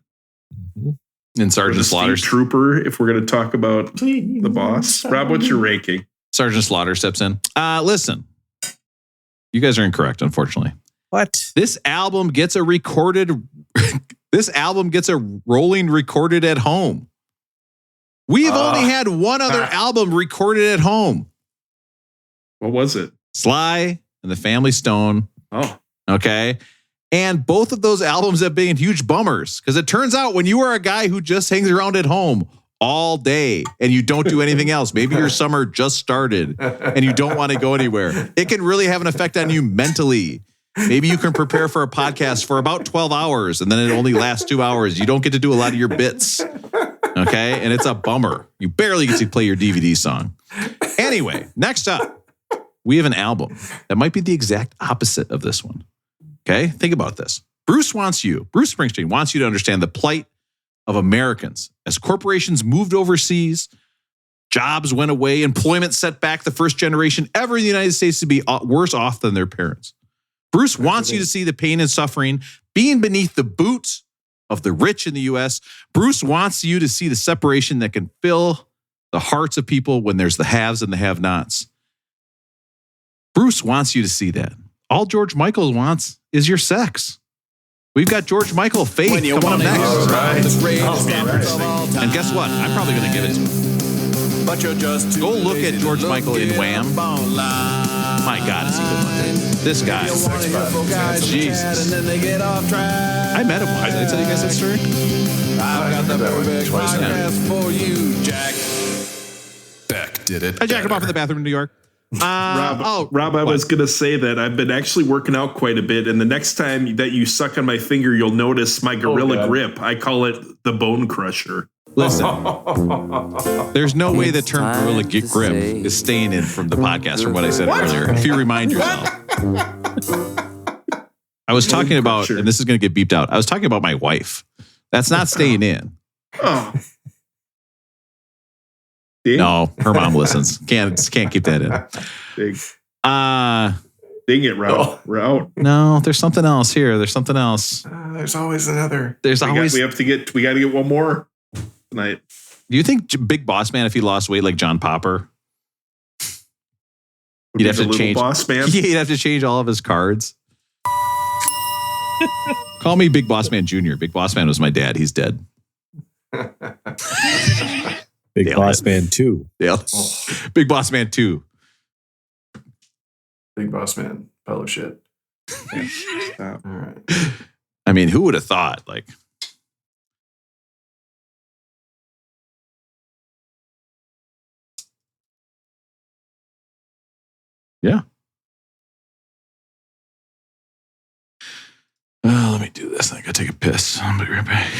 Speaker 1: And Sergeant Slaughter's
Speaker 2: Trooper, if we're going to talk about the Boss. Rob, what's your ranking?
Speaker 1: Sergeant Slaughter steps in. Listen, you guys are incorrect, unfortunately.
Speaker 4: What?
Speaker 1: This album gets a rolling recorded at home. We've only had one other album recorded at home.
Speaker 2: What was it?
Speaker 1: Sly and the Family Stone.
Speaker 2: Oh.
Speaker 1: Okay. And both of those albums have been huge bummers because it turns out when you are a guy who just hangs around at home all day and you don't do anything else, maybe your summer just started and you don't want to go anywhere, it can really have an effect on you mentally. Maybe you can prepare for a podcast for about 12 hours and then it only lasts 2 hours. You don't get to do a lot of your bits. Okay. And it's a bummer. You barely get to play your DVD song. Anyway, next up, we have an album that might be the exact opposite of this one. Okay, think about this. Bruce Springsteen wants you to understand the plight of Americans as corporations moved overseas, jobs went away, employment set back the first generation ever in the United States to be worse off than their parents. Bruce wants you to see the pain and suffering being beneath the boots of the rich in the U.S. Bruce wants you to see the separation that can fill the hearts of people when there's the haves and the have-nots. Bruce wants you to see that. All George Michael wants is your sex. We've got George Michael Faith coming up next. And guess what? I'm probably going to give it to him. But you're just go look at George Michael in Wham. My God, is he good looking? This guy. Jesus. I met him once. Did I tell you guys that story?
Speaker 9: I've got the perfect podcast
Speaker 1: Yeah.
Speaker 9: for you, Jack. Beck did it.
Speaker 1: I jacked him off in the bathroom in New York.
Speaker 2: Rob, I was going to say that I've been actually working out quite a bit. And the next time that you suck on my finger, you'll notice my gorilla grip. I call it the bone crusher.
Speaker 1: Listen, there's no way the term gorilla grip is staying in from the podcast from what I said earlier. If you remind yourself. I was talking about, and this is going to get beeped out. I was talking about my wife. That's not staying in.
Speaker 2: Oh.
Speaker 1: No, her mom listens. Can't keep that in.
Speaker 2: Dang it, Route.
Speaker 1: No, there's something else here. There's something else.
Speaker 3: There's always another.
Speaker 1: There's always.
Speaker 2: We got to get one more tonight.
Speaker 1: Do you think Big Boss Man, if he lost weight like John Popper, he'd have to change?
Speaker 2: Boss Man?
Speaker 1: Yeah, he'd have to change all of his cards. Call me Big Boss Man Jr. Big Boss Man was my dad. He's dead.
Speaker 4: Big Boss Man 2.
Speaker 1: Yeah. Big Boss Man 2.
Speaker 3: Big Boss Man. Pile of shit. All right.
Speaker 1: I mean, who would have thought? Like, yeah. Let me do this. I gotta take a piss. I'll be right back.